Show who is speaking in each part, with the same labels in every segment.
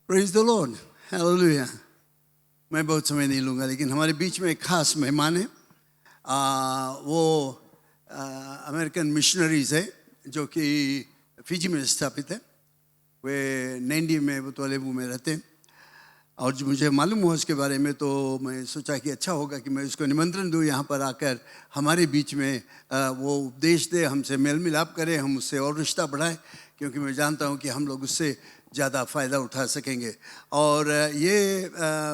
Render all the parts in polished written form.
Speaker 1: Praise the Lord. Hallelujah. मैं बहुत समय नहीं लूँगा, लेकिन हमारे बीच में एक खास मेहमान है। वो अमेरिकन मिशनरीज है जो कि फिजी में स्थापित है। वे नैंडी में बुतवालेबू में रहते हैं, और जो मुझे मालूम हुआ उसके बारे में, तो मैं सोचा कि अच्छा होगा कि मैं उसको निमंत्रण दूँ यहाँ पर आकर हमारे बीच में वो उपदेश दे, हमसे मेल मिलाप करे, हम उससे और रिश्ता बढ़ाएं, क्योंकि मैं जानता हूँ कि हम लोग उससे ज़्यादा फ़ायदा उठा सकेंगे। और ये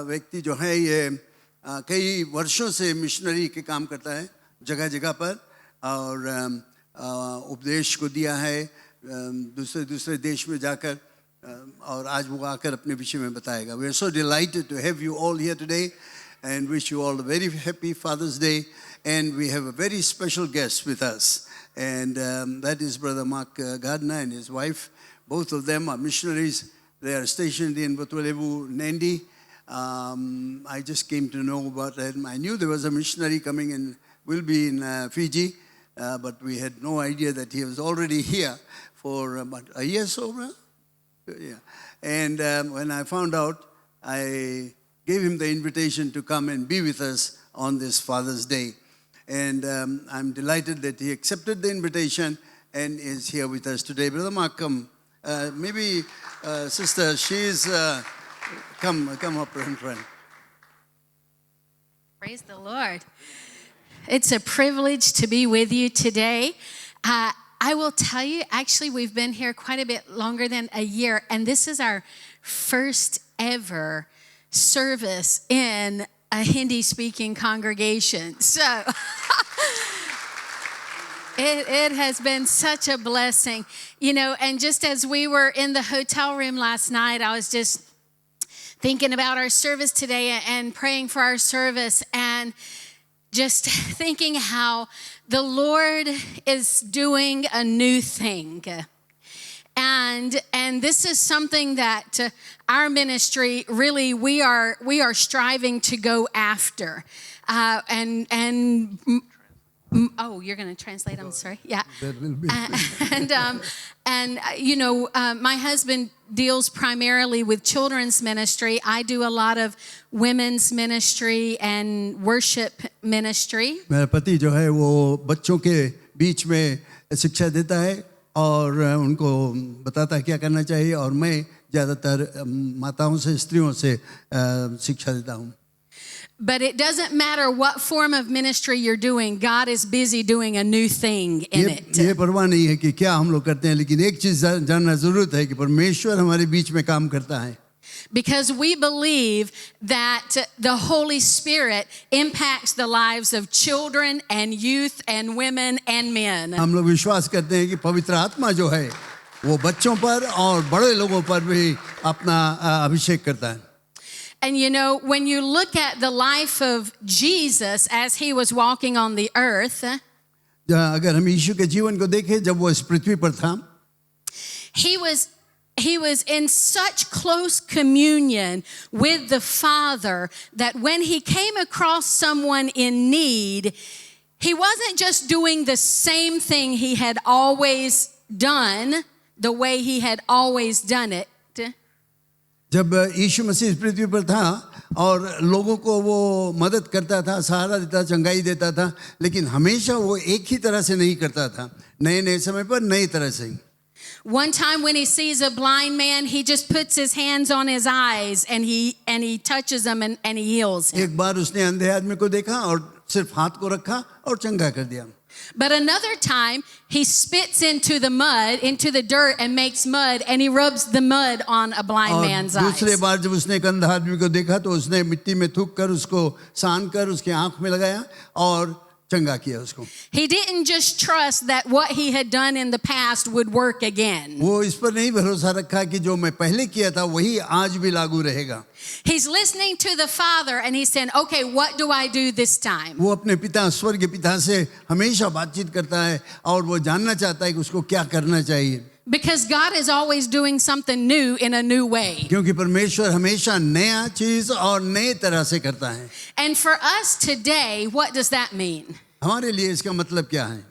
Speaker 1: व्यक्ति जो है ये कई वर्षों से मिशनरी के काम करता है जगह जगह पर, और उपदेश को दिया है दूसरे देश में जाकर, और आज वो आकर अपने विषय में बताएगा। We are so delighted to have you all here today and wish you all a very happy Father's Day. And we have a very special guest with us, and that is Brother Mark Gardner and his wife. Both of them are missionaries. They are stationed in Butualevu, Nandi. I just came to know about them. I knew there was a missionary coming and will be in Fiji, but we had no idea that he was already here for about a year or so. Yeah. And when I found out, I gave him the invitation to come and be with us on this Father's Day. And I'm delighted that he accepted the invitation and is here with us today. Brother Mark, come. Maybe sister, she's come up in front.
Speaker 2: Praise the Lord. It's a privilege to be with you today. I will tell you, actually, we've been here quite a bit longer than a year, and this is our first ever service in a Hindi-speaking congregation. So it has been such a blessing. You know, and just as we were in the hotel room last night, I was just thinking about our service today and praying for our service, and just thinking how the Lord is doing a new thing. And this is something that our ministry really we are striving to go after. Oh, you're going to translate? I'm sorry. Yeah.
Speaker 1: That will be.
Speaker 2: And you know, my husband deals primarily with children's ministry. I do a lot of women's ministry and worship ministry.
Speaker 1: मेरा पति जो है वो बच्चों के बीच में शिक्षा देता है और उनको बताता है क्या करना चाहिए, और मैं ज़्यादातर माताओं से, स्त्रियों से शिक्षा देता हूँ.
Speaker 2: But it doesn't matter what form of ministry you're doing, God is busy doing a new thing in it.
Speaker 1: ये परवाह नहीं है कि क्या हम लोग करते हैं, लेकिन एक चीज़ जानना ज़रूरत है कि परमेश्वर हमारे बीच में काम करता है.
Speaker 2: Because we believe that the Holy Spirit impacts the lives of children and youth and women and men.
Speaker 1: हम लोग विश्वास करते हैं कि पवित्र आत्मा जो है वो बच्चों पर और बड़े लोगों पर भी अपना अभिषेक करता है.
Speaker 2: And you know, when you look at the life of Jesus as he was walking on the earth,
Speaker 1: अगर हम यीशु के जीवन को देखें जब वो इस पृथ्वी पर था,
Speaker 2: he was in such close communion with the Father that when he came across someone in need, he wasn't just doing the same thing he had always done, the way he had always done it.
Speaker 1: जब यीशु मसीह इस पृथ्वी पर था और लोगों को वो मदद करता था, सहारा देता, चंगाई देता था, लेकिन हमेशा वो एक ही तरह से नहीं करता था, नए समय पर नई तरह से.
Speaker 2: One time when he sees a blind man, he just puts his hands on his eyes and he touches them and he heals him.
Speaker 1: एक बार उसने अंधे आदमी को देखा और सिर्फ हाथ को रखा और चंगा कर दिया.
Speaker 2: But another time, he spits into the mud, into the dirt, and makes mud, and he rubs the mud on a blind man's eyes.
Speaker 1: दूसरे बार जब उसने एक अंधा आदमी को देखा तो उसने मिट्टी में थूक कर उसको सान कर उसकी आंख में लगाया और चंगा किया उसको.
Speaker 2: He didn't just trust that what he had done in the past would work again.
Speaker 1: वो इस पर नहीं भरोसा रखा कि जो मैं पहले किया था वही आज भी लागू रहेगा.
Speaker 2: He's listening to the Father and he's saying, okay, what do I do this time?
Speaker 1: वो अपने पिता, स्वर्गीय पिता से हमेशा बातचीत करता है और वो जानना चाहता है कि उसको क्या करना चाहिए.
Speaker 2: Because God is always doing something new in a new way.
Speaker 1: क्योंकि परमेश्वर हमेशा नया चीज और नए तरह से करता है.
Speaker 2: And for us today, what does that mean?
Speaker 1: हमारे लिए इसका मतलब क्या है?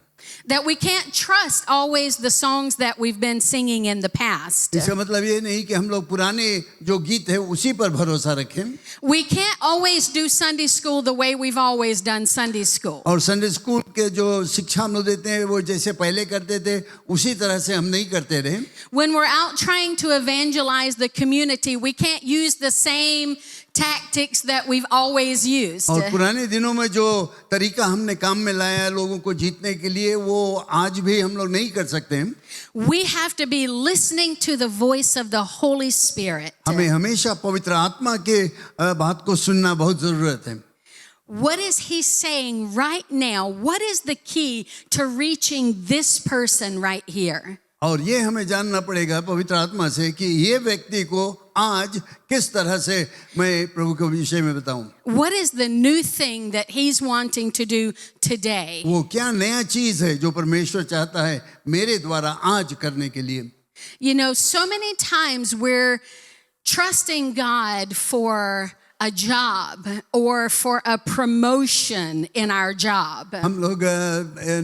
Speaker 2: That we can't trust always the songs that we've been singing in the past.
Speaker 1: इसका मतलब ये नहीं कि हम लोग पुराने जो गीत है उसी पर भरोसा रखें
Speaker 2: We can't always do Sunday school the way we've always done Sunday school.
Speaker 1: और संडे स्कूल के जो शिक्षा हम लोग देते हैं वो जैसे पहले करते थे उसी तरह से हम नहीं करते रहे.
Speaker 2: When we're out trying to evangelize the community, we can't use the same tactics that we've always used.
Speaker 1: और पुराने दिनों में जो तरीका हमने काम में लाया लोगों को जीतने के लिए वो आज भी हम लोग नहीं कर सकते हैं.
Speaker 2: We have to be listening to the voice of the Holy Spirit.
Speaker 1: हमें हमेशा पवित्र आत्मा के बात को सुनना बहुत ज़रूरत है.
Speaker 2: What is he saying right now? What is the key to reaching this person right here?
Speaker 1: और ये हमें जानना पड़ेगा पवित्र आत्मा से कि ये व्यक्ति को आज किस तरह से मैं प्रभु के विषय में बताऊं.
Speaker 2: What is the new thing that he's wanting to do today?
Speaker 1: वो क्या नया चीज है जो परमेश्वर चाहता है मेरे द्वारा आज करने के लिए.
Speaker 2: You know, so many times we're trusting God for a job or for a promotion in our job.
Speaker 1: हम लोग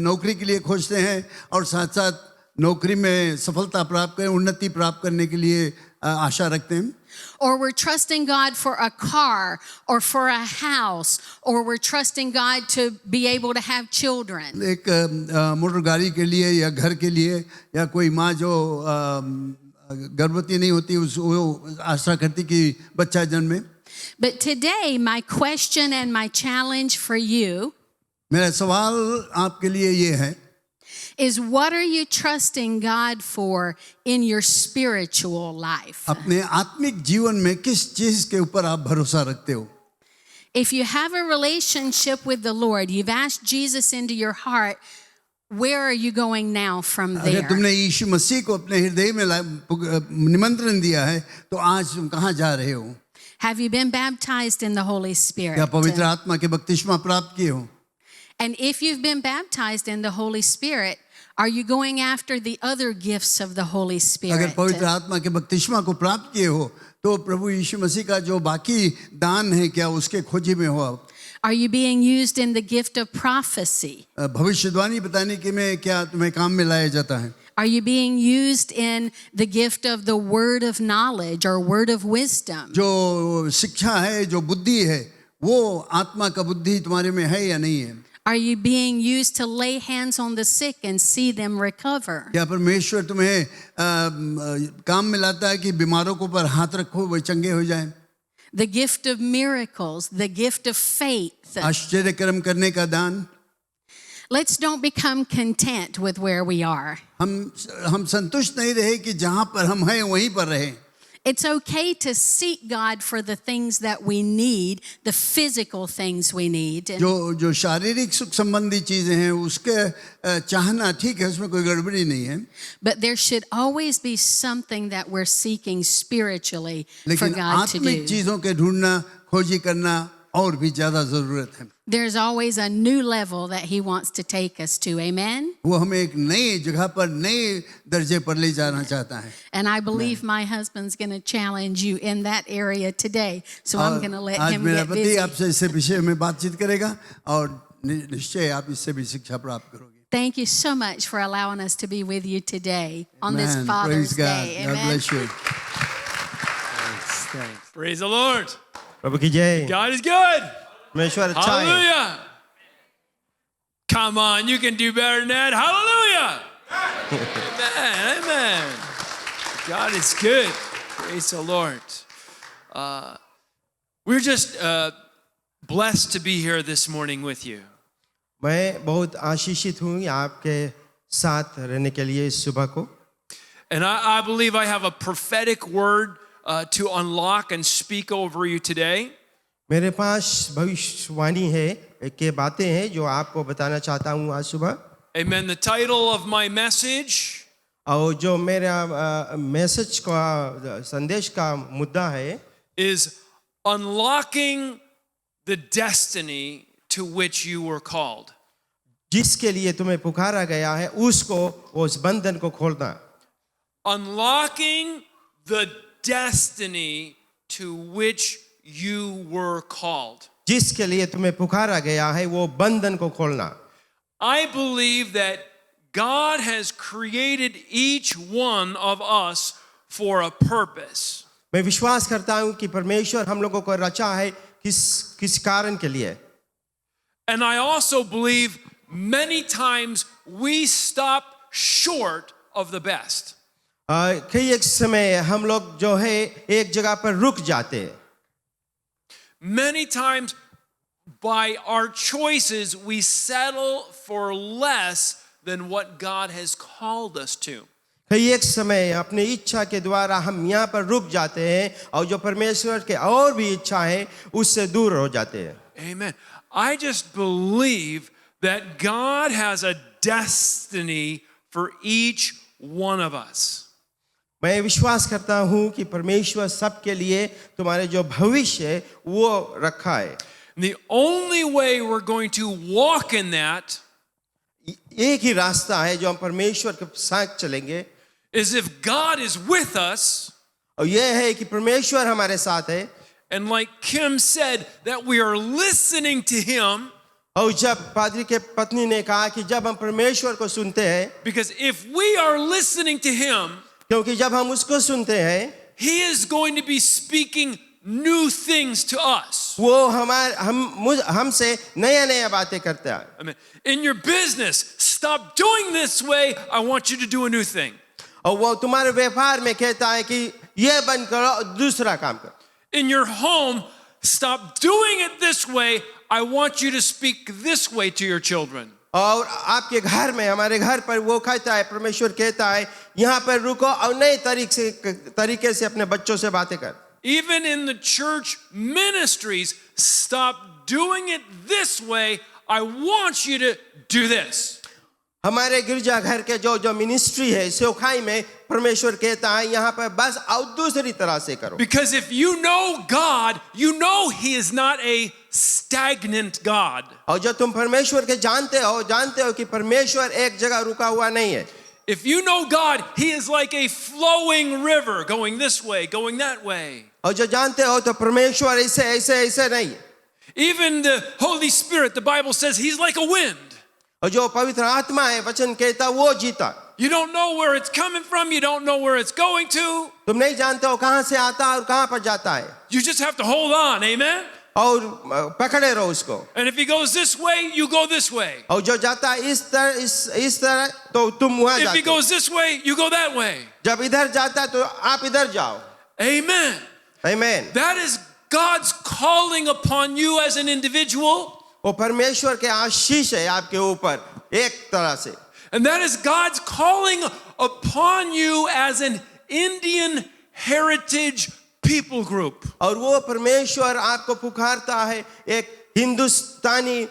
Speaker 1: नौकरी के लिए खोजते हैं और साथ साथ नौकरी में सफलता प्राप्त करें उन्नति प्राप्त करने के लिए आशा रखते हैं.
Speaker 2: Or we're trusting God for a car or for a house, or we're trusting God to be able to have children.
Speaker 1: एक मोटर गाड़ी के लिए या घर के लिए या कोई माँ जो गर्भवती नहीं होती वो आशा करती कि बच्चा जन्मे.
Speaker 2: But today, my question and my challenge for you
Speaker 1: मेरा सवाल आपके लिए ये है
Speaker 2: is, what are you trusting God for in your spiritual life?
Speaker 1: अपने आत्मिक जीवन में किस चीज के ऊपर आप भरोसा रखते हो.
Speaker 2: If you have a relationship with the Lord, you've asked Jesus into your heart, where are you going now from
Speaker 1: अगर
Speaker 2: there?
Speaker 1: तुमने यीशु मसीह को अपने हृदय में निमंत्रण दिया है तो आज तुम कहाँ जा रहे हो.
Speaker 2: Have you been baptized in the Holy
Speaker 1: क्या
Speaker 2: Spirit?
Speaker 1: पवित्र आत्मा के बपतिस्मा प्राप्त किए हो.
Speaker 2: And if you've been baptized in the Holy Spirit, are you going after the other gifts of the Holy
Speaker 1: अगर
Speaker 2: Spirit?
Speaker 1: पवित्र आत्मा के बपतिस्मा को प्राप्त किए हो तो प्रभु यीशु मसीह का जो बाकी दान है क्या उसके खोजी में हो आप.
Speaker 2: Are you being used in the gift of prophecy?
Speaker 1: भविष्यवाणी बताने के में क्या तुम्हें काम में लाया जाता है.
Speaker 2: Are you being used in the gift of the word of knowledge or word of wisdom?
Speaker 1: जो शिक्षा है जो बुद्धि है वो आत्मा का बुद्धि तुम्हारे में है या नहीं है.
Speaker 2: Are you being used to lay hands on the sick and see them recover?
Speaker 1: क्या परमेश्वर तुम्हें काम में लाता है कि बीमारों को पर हाथ रखो वे चंगे हो जाएं.
Speaker 2: The gift of miracles, the gift of faith.
Speaker 1: आश्चर्य कर्म करने का दान.
Speaker 2: Let's don't become content with where we are.
Speaker 1: हम संतुष्ट नहीं रहे कि जहाँ पर हम हैं वहीं पर रहें.
Speaker 2: It's okay to seek God for the things that we need, the physical things we need.
Speaker 1: जो शारीरिक सुख संबंधी चीजें हैं उसके चाहना ठीक है उसमें कोई गड़बड़ी नहीं है.
Speaker 2: But there should always be something that we're seeking spiritually for
Speaker 1: लेकिन
Speaker 2: God to
Speaker 1: आत्मिक
Speaker 2: do.
Speaker 1: चीजों के ढूंढना खोजी करना और भी ज्यादा जरूरत है.
Speaker 2: There's always a new level that He wants to take us to. Amen?
Speaker 1: वो हमें एक नई जगह पर नए दर्जे पर ले जाना चाहता है.
Speaker 2: And I believe my husband's going to challenge you in that area today. So I'm going to let
Speaker 1: आज
Speaker 2: him
Speaker 1: मेरा
Speaker 2: get
Speaker 1: पति
Speaker 2: busy.
Speaker 1: आपसे इस विषय में बातचीत करेगा और निश्चय आप इससे भी शिक्षा प्राप्त करोगे.
Speaker 2: Thank you so much for allowing us to be with you today on this
Speaker 1: Man,
Speaker 2: Father's
Speaker 1: praise God.
Speaker 2: Day.
Speaker 1: God
Speaker 2: Amen.
Speaker 1: bless you.
Speaker 3: Praise the Lord.
Speaker 4: प्रभु की जय.
Speaker 3: God is good.
Speaker 4: परमेश्वर अच्छा है.
Speaker 3: Hallelujah. Come on, you can do better than that. Hallelujah. Amen. Amen. God is good. Praise the Lord. We're just blessed to be here this morning with you.
Speaker 4: मैं बहुत आशीषित हूँ आपके साथ रहने के लिए इस सुबह को.
Speaker 3: And I believe I have a prophetic word to unlock and speak over you today.
Speaker 4: मेरे पास भविष्यवाणी है के बातें हैं जो आपको बताना चाहता हूँ आज सुबह.
Speaker 3: Amen. The title of my message
Speaker 4: और जो मेरा मैसेज का संदेश का मुद्दा है
Speaker 3: is unlocking the destiny to which you were called.
Speaker 4: जिसके लिए तुम्हें पुकारा गया है उसको उस बंधन को खोलना.
Speaker 3: Unlocking the destiny to which you were called.
Speaker 4: जिसके लिए तुम्हें पुकारा गया है वो बंधन को खोलना.
Speaker 3: I believe that God has created each one of us for a purpose.
Speaker 4: मैं विश्वास करता हूँ कि परमेश्वर हम लोगों को रचा है किस कारण के लिए.
Speaker 3: And I also believe many times we stop short of the best.
Speaker 4: कई एक समय हम लोग जो है एक जगह पर रुक जाते हैं.
Speaker 3: Many times by our choices we settle for less than what God has called us to.
Speaker 4: कई एक समय अपनी इच्छा के द्वारा हम यहाँ पर रुक जाते हैं और जो परमेश्वर के और भी इच्छा है उससे दूर हो जाते हैं.
Speaker 3: Amen. I just believe that God has a destiny for each one of us.
Speaker 4: मैं विश्वास करता हूँ कि परमेश्वर सबके लिए तुम्हारे जो भविष्य है वो रखा है.
Speaker 3: And the only way we're going to walk in that
Speaker 4: एक ही रास्ता है जो हम परमेश्वर के साथ चलेंगे
Speaker 3: is if God is with us,
Speaker 4: और यह है कि परमेश्वर हमारे साथ है.
Speaker 3: and like Kim said, that we are listening to Him.
Speaker 4: और जब पादरी के पत्नी ने कहा कि जब हम परमेश्वर को सुनते हैं,
Speaker 3: Because if we are listening to Him,
Speaker 4: क्योंकि जब हम उसको सुनते हैं
Speaker 3: He is going to be speaking new things to us.
Speaker 4: वो हमसे नया नया बातें करता है.
Speaker 3: I mean, in your business, stop doing this way. I want you to do a new thing.
Speaker 4: और वो तुम्हारे व्यापार में कहता है कि ये बंद करो और दूसरा काम करो.
Speaker 3: In your home, stop doing it this way. I want you to speak this way to your children.
Speaker 4: और आपके घर में हमारे घर पर वो कहता है, परमेश्वर कहता है यहाँ पर रुको और नए तरीके से अपने बच्चों से बातें कर.
Speaker 3: Even in the church ministries, stop doing it this way. I want you to do this.
Speaker 4: हमारे गिरजा घर के जो मिनिस्ट्री है सेवकाई में परमेश्वर कहता है यहाँ पर बस और दूसरी तरह से करो.
Speaker 3: Because if you know God, you know He is not a stagnant God.
Speaker 4: और जो तुम परमेश्वर के जानते हो कि परमेश्वर एक जगह रुका हुआ नहीं है.
Speaker 3: If you know God, He is like a flowing river going this way, going that way.
Speaker 4: और जो जानते हो तो परमेश्वर ऐसे नहीं है.
Speaker 3: Even the Holy Spirit, the Bible says He's like a wind.
Speaker 4: और जो पवित्र आत्मा है वचन कहता वो जीता.
Speaker 3: You don't know where it's coming from, you don't know where it's going to.
Speaker 4: तुम नहीं जानते हो कहाँ से आता है और कहाँ पर जाता है.
Speaker 3: You just have to hold on, amen?
Speaker 4: और पकड़े रहो उसको.
Speaker 3: And if He goes this way, you go this way.
Speaker 4: और जो जाता है इस तरह तो तुम वहाँ
Speaker 3: If He
Speaker 4: जाते हो.
Speaker 3: goes this way, you go that way.
Speaker 4: जब इधर जाता है तो आप इधर जाओ.
Speaker 3: Amen.
Speaker 4: आमीन.
Speaker 3: That is God's calling upon you as an individual.
Speaker 4: वो परमेश्वर के आशीष है आपके ऊपर एक तरह से.
Speaker 3: And that is God's calling upon you as an Indian heritage people group.
Speaker 4: और वो परमेश्वर आपको पुकारता है एक हिंदुस्तानी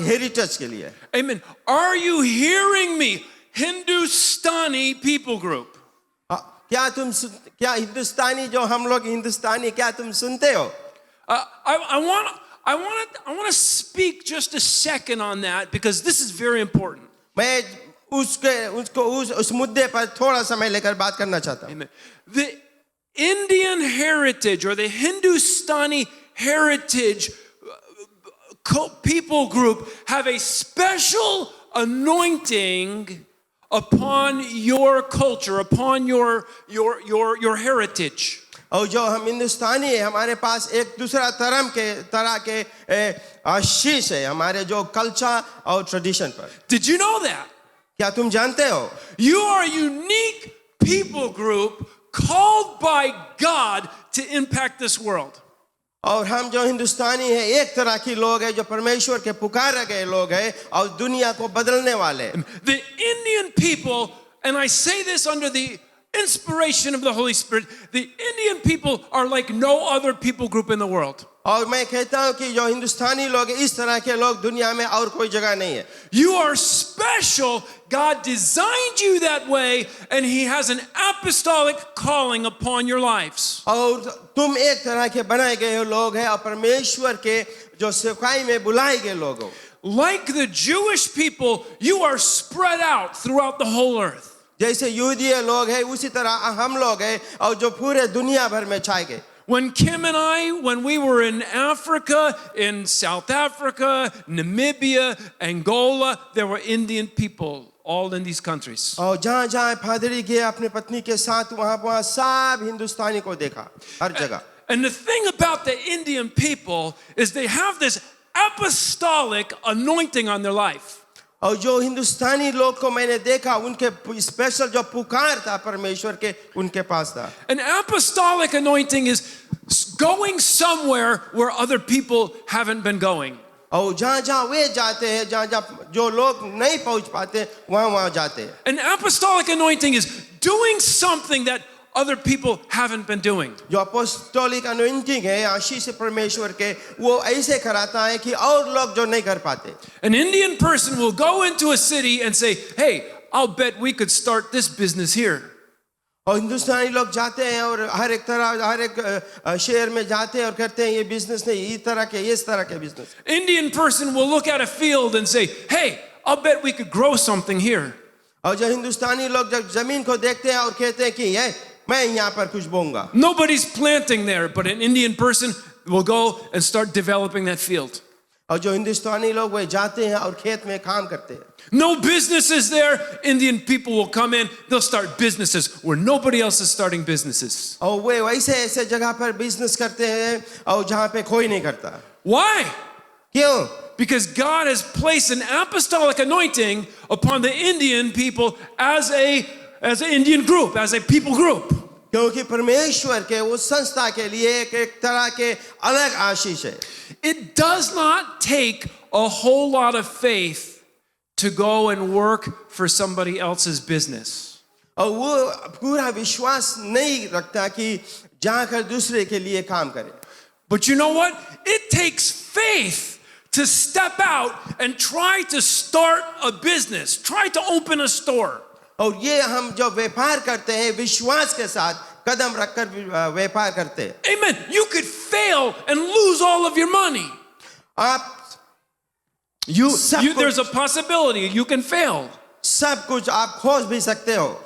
Speaker 4: हेरिटेज के लिए.
Speaker 3: Amen. Are you hearing me? Hindustani people group.
Speaker 4: क्या हिंदुस्तानी जो हम लोग हिंदुस्तानी क्या तुम सुनते हो?
Speaker 3: I want to speak just a second on that because this is very important.
Speaker 4: मैं उस मुद्दे पर थोड़ा समय लेकर बात करना चाहता हूँ.
Speaker 3: Amen. The Indian heritage or the Hindustani heritage people group have a special anointing upon your culture, upon your heritage.
Speaker 4: और जो हम हिंदुस्तानी है हमारे पास एक दूसरा तरह के आशीष है हमारे जो कल्चर और ट्रेडिशन पर.
Speaker 3: Did you know that?
Speaker 4: क्या तुम जानते हो?
Speaker 3: You are a unique people group called by God to impact this world.
Speaker 4: और हम जो हिंदुस्तानी है एक तरह के लोग हैं जो परमेश्वर के पुकारे गए लोग हैं और दुनिया को बदलने वाले.
Speaker 3: The Indian people, and I say this under the inspiration of the Holy Spirit, the Indian people are like no other people group in the world.
Speaker 4: और मैं कहता हूँ कि जो हिंदुस्तानी लोग इस तरह के लोग दुनिया में और कोई जगह नहीं है.
Speaker 3: You are special. God designed you that way, and He has an apostolic calling upon your lives.
Speaker 4: और तुम एक तरह के बनाए गए लोग हैं और परमेश्वर के जो सेवकाई में बुलाए गए लोग हो.
Speaker 3: Like the Jewish people, you are spread out throughout the whole earth.
Speaker 4: जैसे यहूदी लोग हैं उसी तरह हम लोग हैं और जो पूरे दुनिया भर में छाए गए.
Speaker 3: When Kim and I, when we were in Africa, in South Africa, Namibia, Angola, there were Indian people all in these countries.
Speaker 4: और जहाँ जहाँ फादरी गए अपने पत्नी के साथ वहाँ सब हिंदुस्तानी को देखा हर जगह.
Speaker 3: And the thing about the Indian people is they have this apostolic anointing on their life.
Speaker 4: और जो हिंदुस्तानी लोग को मैंने देखा उनके स्पेशल जो पुकार था परमेश्वर के उनके पास था.
Speaker 3: An apostolic anointing is going somewhere where other people haven't been going.
Speaker 4: और जहाँ जहाँ वे जाते हैं जहाँ जहाँ जो लोग नहीं पहुँच पाते वहाँ जाते हैं.
Speaker 3: An apostolic anointing is doing something that other people haven't been doing.
Speaker 4: जो अपोस्टोलिक अनॉइंटिंग है आशीष परमेश्वर के वो ऐसे कराता है कि और लोग जो नहीं कर पाते.
Speaker 3: An Indian person will go into a city and say, hey, I'll bet we could start this business here.
Speaker 4: और हिंदुस्तानी लोग जाते हैं और हर एक शहर में जाते हैं और करते हैं ये बिजनेस नहीं इस तरह के business.
Speaker 3: Indian person will look at a field and say, hey, I'll bet we could grow something here.
Speaker 4: और जो हिंदुस्तानी लोग जब जमीन को देखते हैं और कहते हैं कि ये मैं यहाँ पर कुछ बोऊंगा.
Speaker 3: Nobody's planting there, but an Indian person will go and start developing that field.
Speaker 4: और जो हिंदुस्तानी लोग वे जाते हैं और खेत में काम करते हैं.
Speaker 3: No businesses there. Indian people will come in, they'll start businesses where nobody else is starting businesses.
Speaker 4: और वे वैसे ऐसे जगह पर बिजनेस करते हैं और जहाँ पे कोई नहीं करता.
Speaker 3: Why?
Speaker 4: क्यों?
Speaker 3: Because God has placed an apostolic anointing upon the Indian people as an Indian group, as a people group.
Speaker 4: क्योंकि परमेश्वर के उस संस्था के लिए एक तरह के अलग आशीष है.
Speaker 3: It does not take a whole lot of faith to go and work for somebody else's business.
Speaker 4: और वो पूरा विश्वास नहीं रखता कि जाकर दूसरे के लिए काम करे.
Speaker 3: But you know what? It takes faith to step out and try to start a business, try to open a store.
Speaker 4: और ये हम जो व्यापार करते हैं विश्वास के साथ कदम रखकर व्यापार करते हैं.
Speaker 3: Amen. You could fail and lose all of your money.
Speaker 4: आप
Speaker 3: There's a possibility you can fail.
Speaker 4: सब कुछ आप खोज भी सकते हो.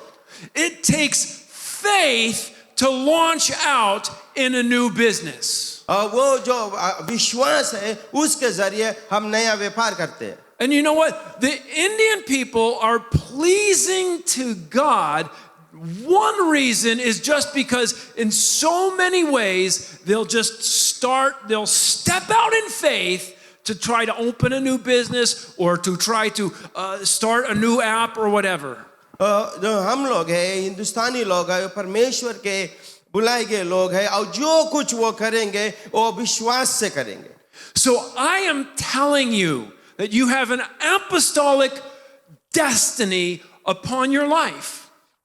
Speaker 3: It takes faith to launch out in a new business.
Speaker 4: और वो जो विश्वास है उसके जरिए हम नया व्यापार करते हैं.
Speaker 3: And you know what? The Indian people are pleasing to God. One reason is just because in so many ways they'll step out in faith to try to open a new business or to try to start a new app or whatever.
Speaker 4: जो हम लोग हैं हिंदुस्तानी लोग हैं परमेश्वर के बुलाए गए लोग हैं और जो कुछ वो करेंगे वो विश्वास से करेंगे.
Speaker 3: So I am telling you that you have an apostolic destiny upon your life.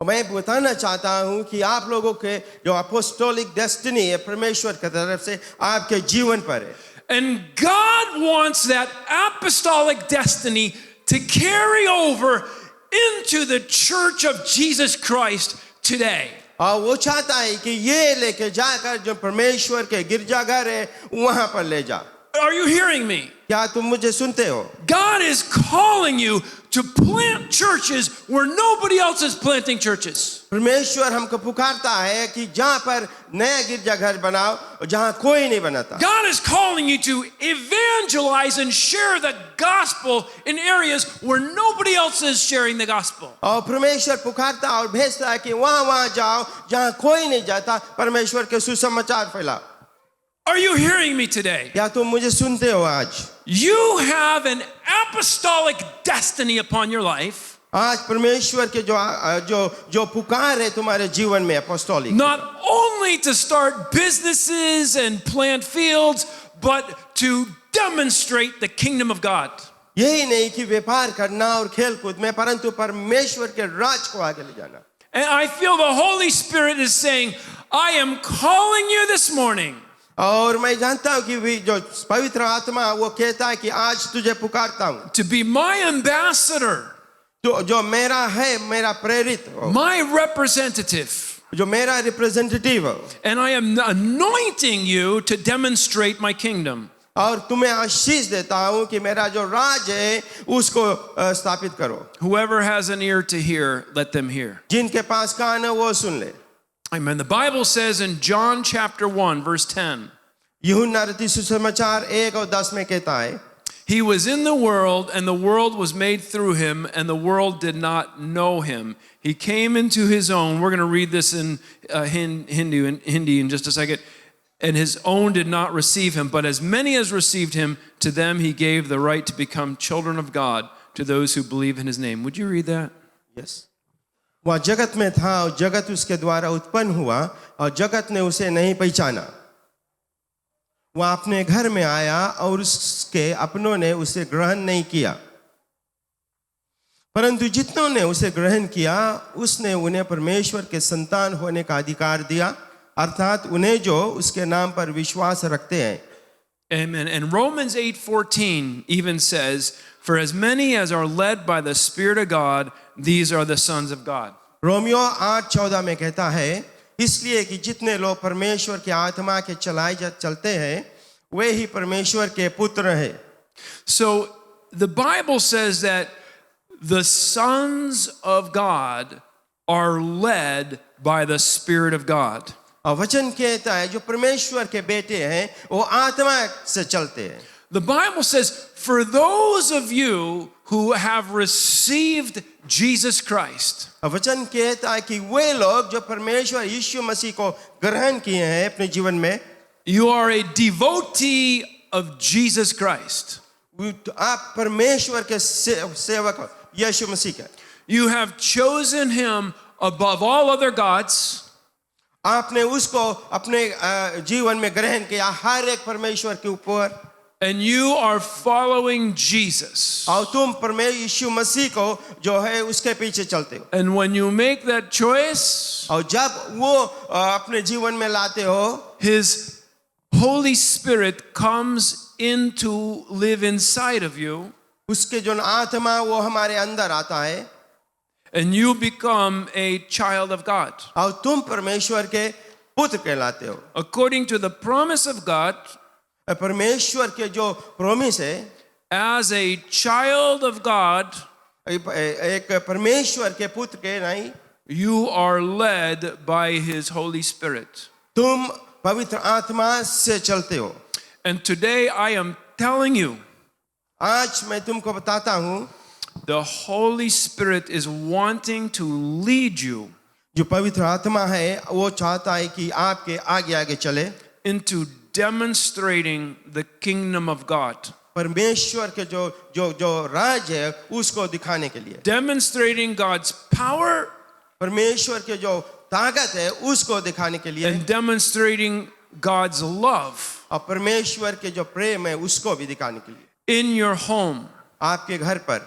Speaker 4: मैं बताना चाहता हूँ कि आप लोगों के जो अपोस्टोलिक डेस्टिनी है परमेश्वर की तरफ से आपके जीवन पर है.
Speaker 3: And God wants that apostolic destiny to carry over into the church of Jesus Christ today.
Speaker 4: और वो चाहता है कि ये लेके जाकर जो परमेश्वर के गिरजाघर है वहाँ पर ले जा.
Speaker 3: Are you hearing me?
Speaker 4: क्या तुम मुझे सुनते हो?
Speaker 3: God is calling you to plant churches where nobody else is planting churches.
Speaker 4: परमेश्वर हमको पुकारता है कि जहाँ पर नया गिरजाघर बनाओ जहाँ कोई नहीं बनाता.
Speaker 3: God is calling you to evangelize and share the gospel in areas where nobody else is sharing the gospel.
Speaker 4: और परमेश्वर पुकारता और भेजता है कि वहाँ जाओ जहाँ कोई नहीं जाता परमेश्वर के सुसमाचार फैलाओ.
Speaker 3: Are you hearing me today?
Speaker 4: क्या तुम मुझे सुनते हो आज?
Speaker 3: You have an apostolic destiny upon your life.
Speaker 4: आज परमेश्वर के जो पुकार है तुम्हारे जीवन में apostolic.
Speaker 3: Not only to start businesses and plant fields, but to demonstrate the kingdom of God.
Speaker 4: यही नहीं कि व्यापार करना और खेलकूद में परंतु परमेश्वर के राज को आगे ले जाना.
Speaker 3: And I feel the Holy Spirit is saying, I am calling you this morning.
Speaker 4: और मैं जानता हूँ कि जो पवित्र आत्मा वो कहता है कि आज तुझे पुकारता हूँ.
Speaker 3: To be my ambassador.
Speaker 4: जो मेरा है मेरा प्रेरित हो.
Speaker 3: My representative.
Speaker 4: जो मेरा रिप्रेजेंटेटिव हो.
Speaker 3: And I am anointing you to demonstrate my kingdom.
Speaker 4: और तुम्हें आशीष देता हूँ कि मेरा जो राज है उसको स्थापित करो.
Speaker 3: Whoever has an ear to hear, let them hear.
Speaker 4: जिनके पास कान है वो सुन ले.
Speaker 3: Amen. The Bible says in John chapter 1 verse 10.
Speaker 4: यूहन्ना रचित सुसमाचार 1 और 10 में कहता है.
Speaker 3: He was in the world, and the world was made through him, and the world did not know him. He came into his own. We're going to read this in Hindi in just a second. And his own did not receive him, but as many as received him, to them he gave the right to become children of God, to those who believe in his name. Would you read that?
Speaker 4: Yes. वह जगत में था और जगत उसके द्वारा उत्पन्न हुआ और जगत ने उसे नहीं पहचाना। वह अपने घर में आया और उसके अपनों ने उसे ग्रहण नहीं किया, परंतु जितनों ने उसे ग्रहण किया उसने उन्हें परमेश्वर के संतान होने का अधिकार दिया, अर्थात उन्हें जो उसके नाम पर विश्वास रखते हैं।
Speaker 3: Amen. And Romans 8:14 even says, "For as many as are led by the Spirit of God, these are the sons of God."
Speaker 4: Romeo 8:14 में कहता है, इसलिए कि जितने लोग परमेश्वर के आत्मा के चलते हैं वे ही परमेश्वर के पुत्र हैं।
Speaker 3: So the Bible says that the sons of God are led by the Spirit of God.
Speaker 4: और वचन कहता है जो परमेश्वर के बेटे हैं वो आत्मा से चलते हैं।
Speaker 3: The Bible says, for those of you who have received Jesus Christ,
Speaker 4: और वचन कहता है कि वे लोग जो परमेश्वर यीशु मसीह को ग्रहण किए हैं अपने जीवन में,
Speaker 3: you are a devotee of Jesus Christ.
Speaker 4: आप परमेश्वर के सेवक हो यीशु मसीह के।
Speaker 3: You have chosen him above all other gods.
Speaker 4: आपने उसको अपने जीवन में ग्रहण किया हर एक परमेश्वर के ऊपर,
Speaker 3: And you are following Jesus.
Speaker 4: और तुम परमेश्वर यीशु मसीह को जो है उसके पीछे चलते हो।
Speaker 3: And when you make that choice,
Speaker 4: और जब वो अपने जीवन में लाते हो,
Speaker 3: his Holy Spirit comes in to live inside of you,
Speaker 4: उसके जो आत्मा वो हमारे अंदर आता है
Speaker 3: and you become a child of God.
Speaker 4: और तुम परमेश्वर के पुत्र कहलाते हो।
Speaker 3: According to the promise of God,
Speaker 4: परमेश्वर के जो प्रॉमिस है,
Speaker 3: as a child of God,
Speaker 4: एक परमेश्वर के पुत्र के नहीं,
Speaker 3: you are led by his Holy Spirit.
Speaker 4: तुम पवित्र आत्मा से चलते हो।
Speaker 3: And today I am telling you,
Speaker 4: आज मैं तुमको बताता हूँ,
Speaker 3: the Holy Spirit is wanting to lead you
Speaker 4: जो पवित्र आत्मा है वो चाहता है कि आपके आगे आगे चले,
Speaker 3: into demonstrating the kingdom of God.
Speaker 4: परमेश्वर के जो राज है उसको दिखाने के लिए,
Speaker 3: Demonstrating God's power
Speaker 4: परमेश्वर के जो ताकत है उसको दिखाने के लिए,
Speaker 3: and demonstrating God's love
Speaker 4: और परमेश्वर के जो प्रेम है उसको भी दिखाने के लिए,
Speaker 3: in your home,
Speaker 4: आपके घर पर,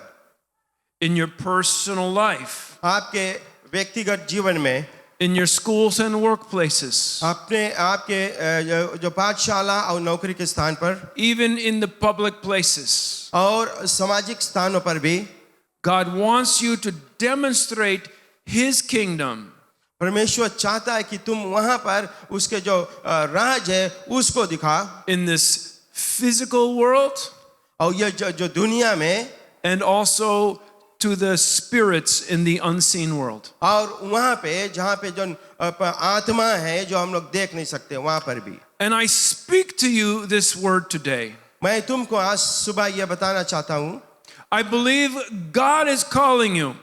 Speaker 3: in your personal life,
Speaker 4: आपके व्यक्तिगत जीवन में,
Speaker 3: in your schools and workplaces,
Speaker 4: आपके जो पाठशाला और नौकरी के स्थान पर,
Speaker 3: even in the public places.
Speaker 4: और सामाजिक स्थानों पर भी
Speaker 3: God wants you to demonstrate his kingdom
Speaker 4: परमेश्वर चाहता है कि तुम वहां पर उसके जो राज है उसको दिखा,
Speaker 3: in this physical world
Speaker 4: और ये जो दुनिया में,
Speaker 3: and also to the spirits in the unseen world.
Speaker 4: और वहां पे जहां पे जो आत्मा है जो हम लोग देख नहीं सकते वहां पर भी।
Speaker 3: And I speak to you this word today.
Speaker 4: मैं तुमको आज सुबह ये बताना चाहता हूँ,
Speaker 3: I believe God is calling you,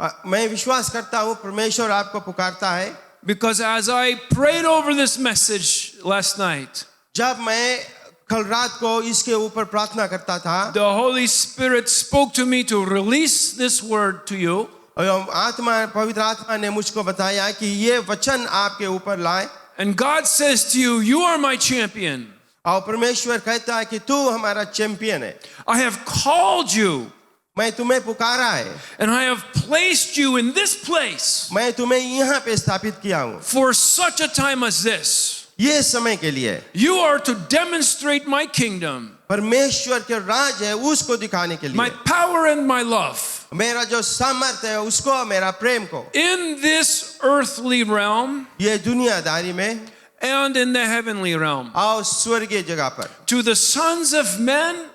Speaker 4: मैं विश्वास करता हूँ परमेश्वर आपको पुकारता है,
Speaker 3: because as I prayed over this message last night,
Speaker 4: जब मैं कल रात को इसके ऊपर प्रार्थना करता था,
Speaker 3: the Holy Spirit spoke to me to release this word to you.
Speaker 4: आत्मा पवित्र आत्मा ने मुझको बताया कि ये वचन आपके ऊपर लाए,
Speaker 3: And God says to you, you are my champion.
Speaker 4: और परमेश्वर कहता है कि तू हमारा चैंपियन है,
Speaker 3: I have called you
Speaker 4: मैं तुम्हें पुकारा है,
Speaker 3: and I have placed you in this place
Speaker 4: मैं तुम्हें यहाँ पे स्थापित किया हूँ
Speaker 3: for such a time as this.
Speaker 4: ये समय के लिए।
Speaker 3: You are to demonstrate my kingdom,
Speaker 4: परमेश्वर के राज है उसको दिखाने के
Speaker 3: my
Speaker 4: लिए,
Speaker 3: power and my love
Speaker 4: मेरा जो सामर्थ्य है उसको, मेरा प्रेम को,
Speaker 3: in this earthly realm
Speaker 4: ये दुनियादारी में
Speaker 3: and in the heavenly realm.
Speaker 4: और स्वर्गीय जगह पर,
Speaker 3: To the sons of men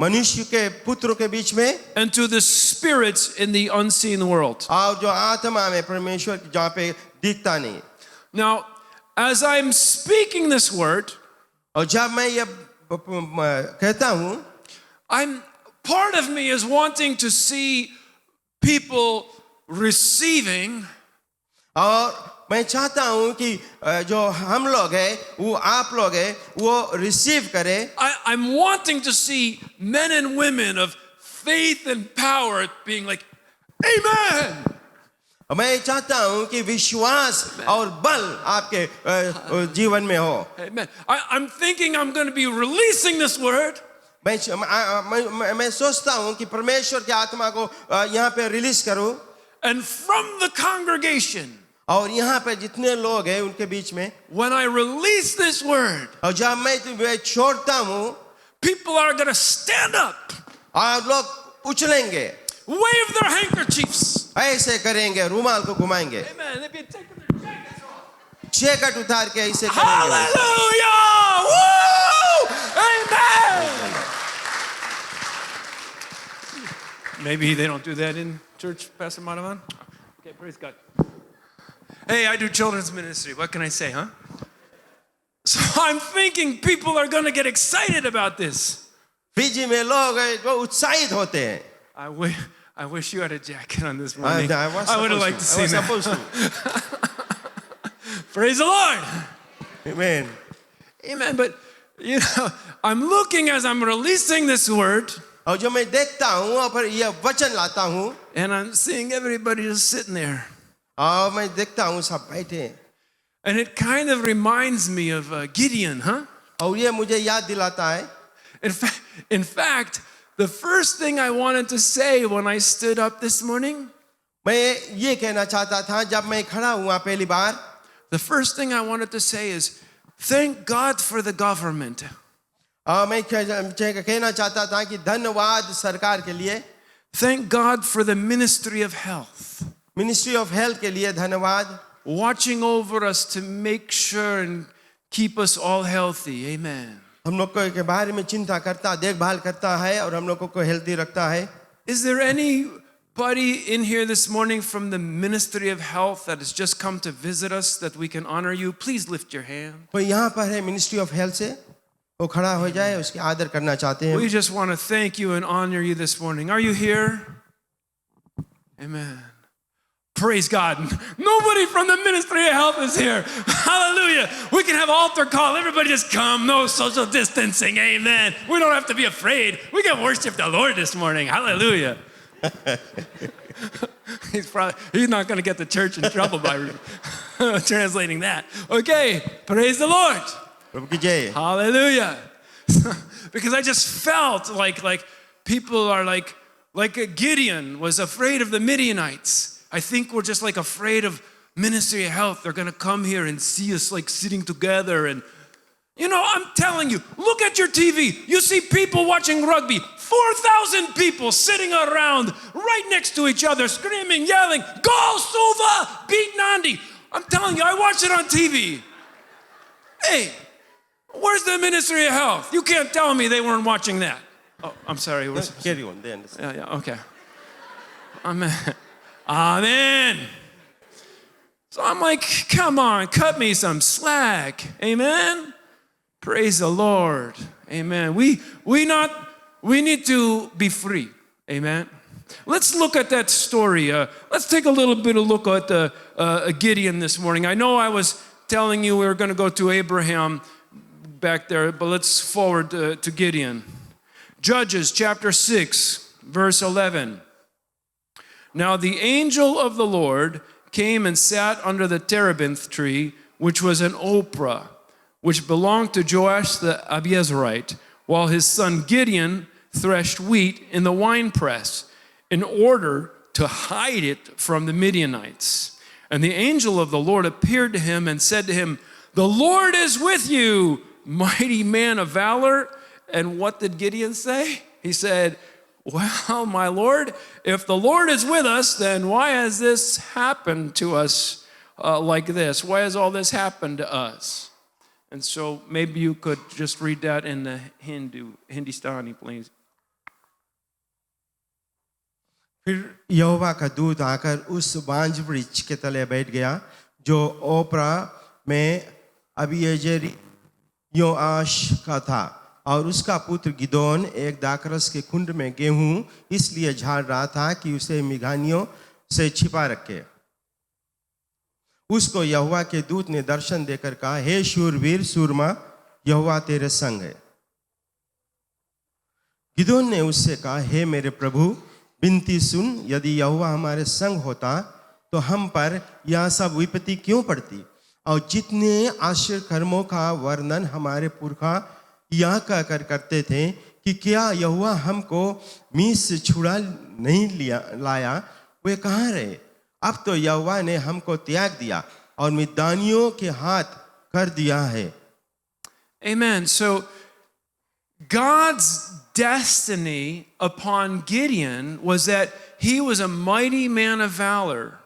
Speaker 4: मनुष्य के पुत्रों के बीच में,
Speaker 3: and to the spirits in the unseen world.
Speaker 4: और जो आत्मा में परमेश्वर जहाँ पे दिखता नहीं।
Speaker 3: Now, as I'm speaking this word,
Speaker 4: और जब मैं ये कहता हूँ,
Speaker 3: Part of me is wanting to see people receiving,
Speaker 4: और मैं चाहता हूं कि जो हम लोग हैं वो आप लोग हैं वो रिसीव करें.
Speaker 3: I'm wanting to see men and women of faith and power being like, Amen.
Speaker 4: मैं चाहता हूं कि विश्वास और बल आपके जीवन में हो.
Speaker 3: Amen. I'm thinking I'm going to be releasing this word.
Speaker 4: मैं सोचता हूं कि परमेश्वर की आत्मा को यहाँ पे रिलीज करूं.
Speaker 3: And from the congregation,
Speaker 4: और यहाँ पे जितने लोग हैं उनके बीच में
Speaker 3: when I release this word,
Speaker 4: और जब मैं छोड़ता हूँ
Speaker 3: people are going to stand up,
Speaker 4: और लोग उछलेंगे,
Speaker 3: wave their handkerchiefs.
Speaker 4: ऐसे करेंगे, रुमाल को घुमाएंगे,
Speaker 3: Amen. They'll be taking their jackets off.
Speaker 4: Jacket उतार के ऐसे करेंगे.
Speaker 3: Hallelujah! Woo! Amen. Maybe they don't do that in church, Pastor Manavan? Okay, praise God. Hey, I do children's ministry. What can I say, huh? So I'm thinking people are going to get excited about this.
Speaker 4: Fiji में लोग वो उत्साहित होते हैं.
Speaker 3: I wish you had a jacket on this morning.
Speaker 4: I
Speaker 3: would have liked to see that.
Speaker 4: supposed to.
Speaker 3: Praise the Lord.
Speaker 4: Amen.
Speaker 3: Amen. But, I'm looking as I'm releasing this word,
Speaker 4: और जो मैं देखता हूँ और फिर ये वचन लाता हूँ
Speaker 3: and I'm seeing everybody just sitting there.
Speaker 4: और मैं देखता हूँ सब बैठे हैं.
Speaker 3: And it kind of reminds me of Gideon, huh?
Speaker 4: और ये मुझे याद दिलाता है.
Speaker 3: In fact, the first thing I wanted to say when I stood up this morning,
Speaker 4: मैं ये कहना चाहता था जब मैं खड़ा हुआ पहली बार,
Speaker 3: the first thing I wanted to say is, thank God for the government.
Speaker 4: मैं कहना चाहता था कि धन्यवाद सरकार के लिए,
Speaker 3: Thank God for the Ministry of Health,
Speaker 4: ministry of health के लिए धन्यवाद,
Speaker 3: watching over us to make sure and keep us all healthy. Amen.
Speaker 4: हम लोग को के बारे में चिंता करता, देखभाल करता है और हम लोगों को हेल्दी रखता है.
Speaker 3: Is there anybody in here this morning from the Ministry of Health that has just come to visit us that we can honor you? Please lift your hand.
Speaker 4: कोई यहाँ पर है मिनिस्ट्री ऑफ हेल्थ से, वो खड़ा हो जाए, उसकी आदर करना चाहते हैं.
Speaker 3: We just want to thank you and honor you this morning. Are you here? Amen. Praise God. Nobody from the Ministry of Health is here. Hallelujah. We can have altar call. Everybody just come. No social distancing. Amen. We don't have to be afraid. We can worship the Lord this morning. Hallelujah. He's not going to get the church in trouble by translating that. Okay. Praise the Lord.
Speaker 4: प्रभु की जय.
Speaker 3: Hallelujah. Because I just felt like people are like Gideon was afraid of the Midianites. I think we're just like afraid of Ministry of Health. They're going to come here and see us like sitting together. And, I'm telling you, look at your TV. You see people watching rugby. 4,000 people sitting around right next to each other, screaming, yelling, "Go Suva, beat Nandi." I'm telling you, I watch it on TV. Hey, where's the Ministry of Health? You can't tell me they weren't watching that. Oh, I'm sorry.
Speaker 4: Carry on, they understand.
Speaker 3: Yeah, okay. Amen. Amen. So I'm like, come on, cut me some slack. Amen. Praise the Lord. Amen. We need to be free. Amen. Let's look at that story. Let's take a little bit of look at Gideon this morning. I know I was telling you we were going to go to Abraham back there, but let's forward to Gideon. Judges chapter 6, verse 11. Now the angel of the Lord came and sat under the terebinth tree, which was an Oprah, which belonged to Joash the Abiezrite, while his son Gideon threshed wheat in the winepress in order to hide it from the Midianites. And the angel of the Lord appeared to him and said to him, "The Lord is with you, mighty man of valor." And what did Gideon say? He said, "Well, my Lord, if the Lord is with us, then why has this happened to us like this? Why has all this happened to us?" And so maybe you could just read that in the Hindustani, please.
Speaker 4: फिर यहोवा का दूत आकर उस बांज वृक्ष के तले बैठ गया जो ओपरा में अबीएजेर योआश का था, और उसका पुत्र गिदोन एक दाखरस के कुंड में गेहूं इसलिए झाड़ रहा था कि उसे मिघानियों से छिपा रखे। उसको यहोवा के दूत ने दर्शन देकर कहा, हे शूरवीर सूरमा, यहोवा तेरे संग है। गिदोन ने उससे कहा, हे मेरे प्रभु, विनती सुन, यदि यहोवा हमारे संग होता तो हम पर यह सब विपत्ति क्यों पड़ती? और जितने आश्चर्य कर्मों का वर्णन हमारे पुरखा यह कहकर करते थे कि क्या यहोवा हमको मिस्र से छुड़ा नहीं लाया, वे कहाँ रहे? अब तो यहोवा ने हमको त्याग दिया और मिद्यानियों के हाथ कर दिया है।
Speaker 3: Amen. So God's destiny upon Gideon was that he was a mighty man of valor.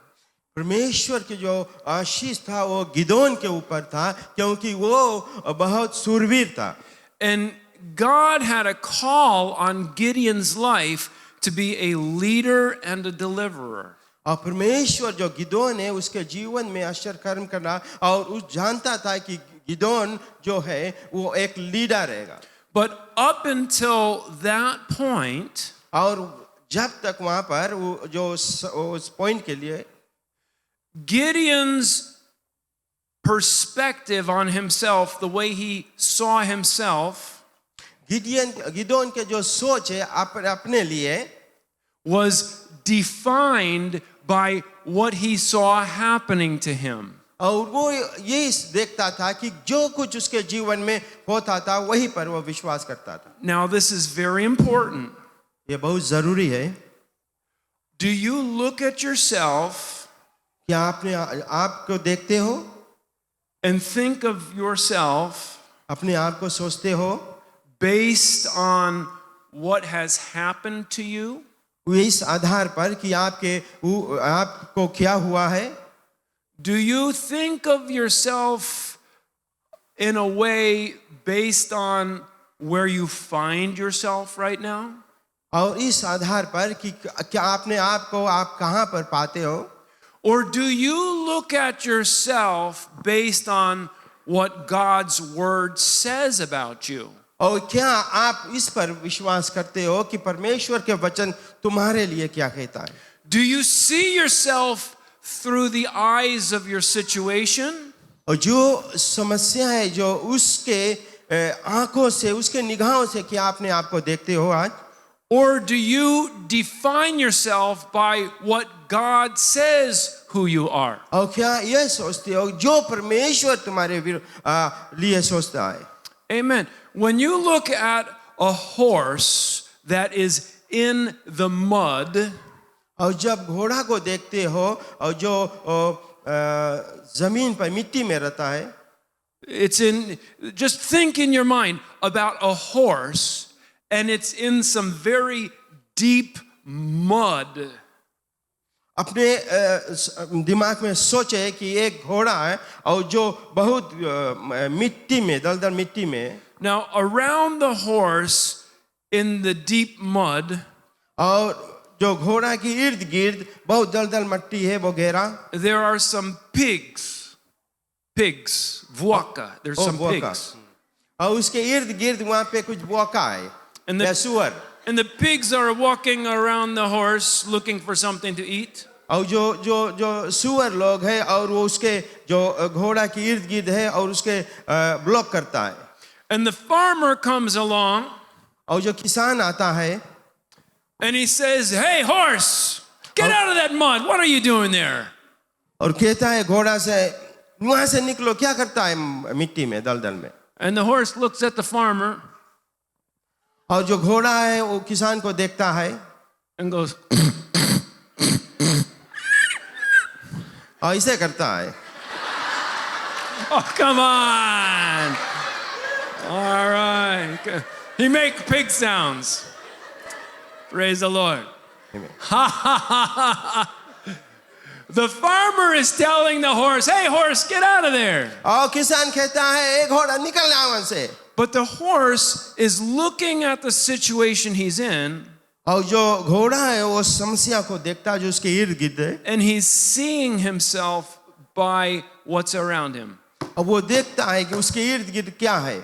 Speaker 4: परमेश्वर की जो आशीष था वो गिदोन के ऊपर था क्योंकि वो बहुत सूरवीर था।
Speaker 3: And God had a call on Gideon's life to be a leader and a deliverer.
Speaker 4: और परमेश्वर जो गिदोन है उसके जीवन में आश्चर्य कर्म करना, और उस जानता था कि गिदोन जो है वो एक लीडर रहेगा।
Speaker 3: But up until that point,
Speaker 4: और जब तक वहां पर वो जो उस पॉइंट के लिए
Speaker 3: Gideon's perspective on himself, the way he saw himself,
Speaker 4: Gideon के जो सोच है अपने लिए
Speaker 3: was defined by what he saw happening to him.
Speaker 4: और वो यही देखता था कि जो कुछ उसके जीवन में होता था वही पर वो विश्वास करता था।
Speaker 3: Now, this is very important.
Speaker 4: ये बहुत जरूरी है।
Speaker 3: Do you look at yourself
Speaker 4: क्या आपने आपको देखते हो,
Speaker 3: and think of yourself
Speaker 4: अपने आप को सोचते हो
Speaker 3: based on what has happened to you?
Speaker 4: इस आधार पर कि आपको क्या हुआ है?
Speaker 3: Do you think of yourself in a way based on where you find yourself right now?
Speaker 4: और इस आधार पर कि क्या आपने आपको आप कहाँ पर पाते हो?
Speaker 3: Or do you look at yourself based on what God's word says about you?
Speaker 4: और क्या आप इस पर विश्वास करते हो कि परमेश्वर के वचन तुम्हारे लिए क्या कहता है?
Speaker 3: Do you see yourself through the eyes of your situation?
Speaker 4: और जो समस्या है जो उसके आंखों से उसके निगाहों से क्या आपने आपको देखते हो आज?
Speaker 3: Or do you define yourself by what God says who you are?
Speaker 4: और क्या ये सोचते हो जो परमेश्वर तुम्हारे लिए सोचता है?
Speaker 3: Amen. When you look at a horse that is in the mud,
Speaker 4: और जब घोड़ा को देखते हो और जो जमीन पर मिट्टी में रहता है,
Speaker 3: just think in your mind about a horse and it's in some very deep mud.
Speaker 4: अपने दिमाग में सोचे कि एक घोड़ा है और जो बहुत मिट्टी में दलदल मिट्टी में।
Speaker 3: Now around the horse in the deep mud,
Speaker 4: और जो घोड़ा की इर्द गिर्द बहुत दलदल मिट्टी है वो गहरा,
Speaker 3: there are some pigs, vuaka. There's some pigs.
Speaker 4: और उसके इर्द गिर्द वहाँ पे कुछ बुआका है या सुअर।
Speaker 3: And the pigs are walking around the horse looking for something to eat.
Speaker 4: और जो सुअर लोग हैं और वो उसके जो घोड़ा की इर्द गिर्द है और उसके ब्लॉक करता है।
Speaker 3: And the farmer comes along.
Speaker 4: और जो किसान आता है
Speaker 3: and he says, "Hey horse, get out of that mud. What are you doing there?"
Speaker 4: और कहता है घोड़ा से वहां से निकलो, क्या करता है मिट्टी में दलदल में?
Speaker 3: And the horse looks at the farmer
Speaker 4: और जो घोड़ा है वो किसान को देखता है
Speaker 3: and goes
Speaker 4: और इसे करता है।
Speaker 3: Oh, come on. All right. He makes pig sounds. Praise the Lord. Ha ha ha ha. The farmer is telling the horse, "Hey horse, get out of there."
Speaker 4: और किसान कहता है, "ए घोड़ा निकल जा वहां से."
Speaker 3: But the horse is looking at the situation he's in.
Speaker 4: और जो घोड़ा है वो समस्या को देखता है जो उसके इर्द गिर्द है,
Speaker 3: And he's seeing himself by what's around him.
Speaker 4: और वो देखता है कि उसके इर्द गिर्द क्या है।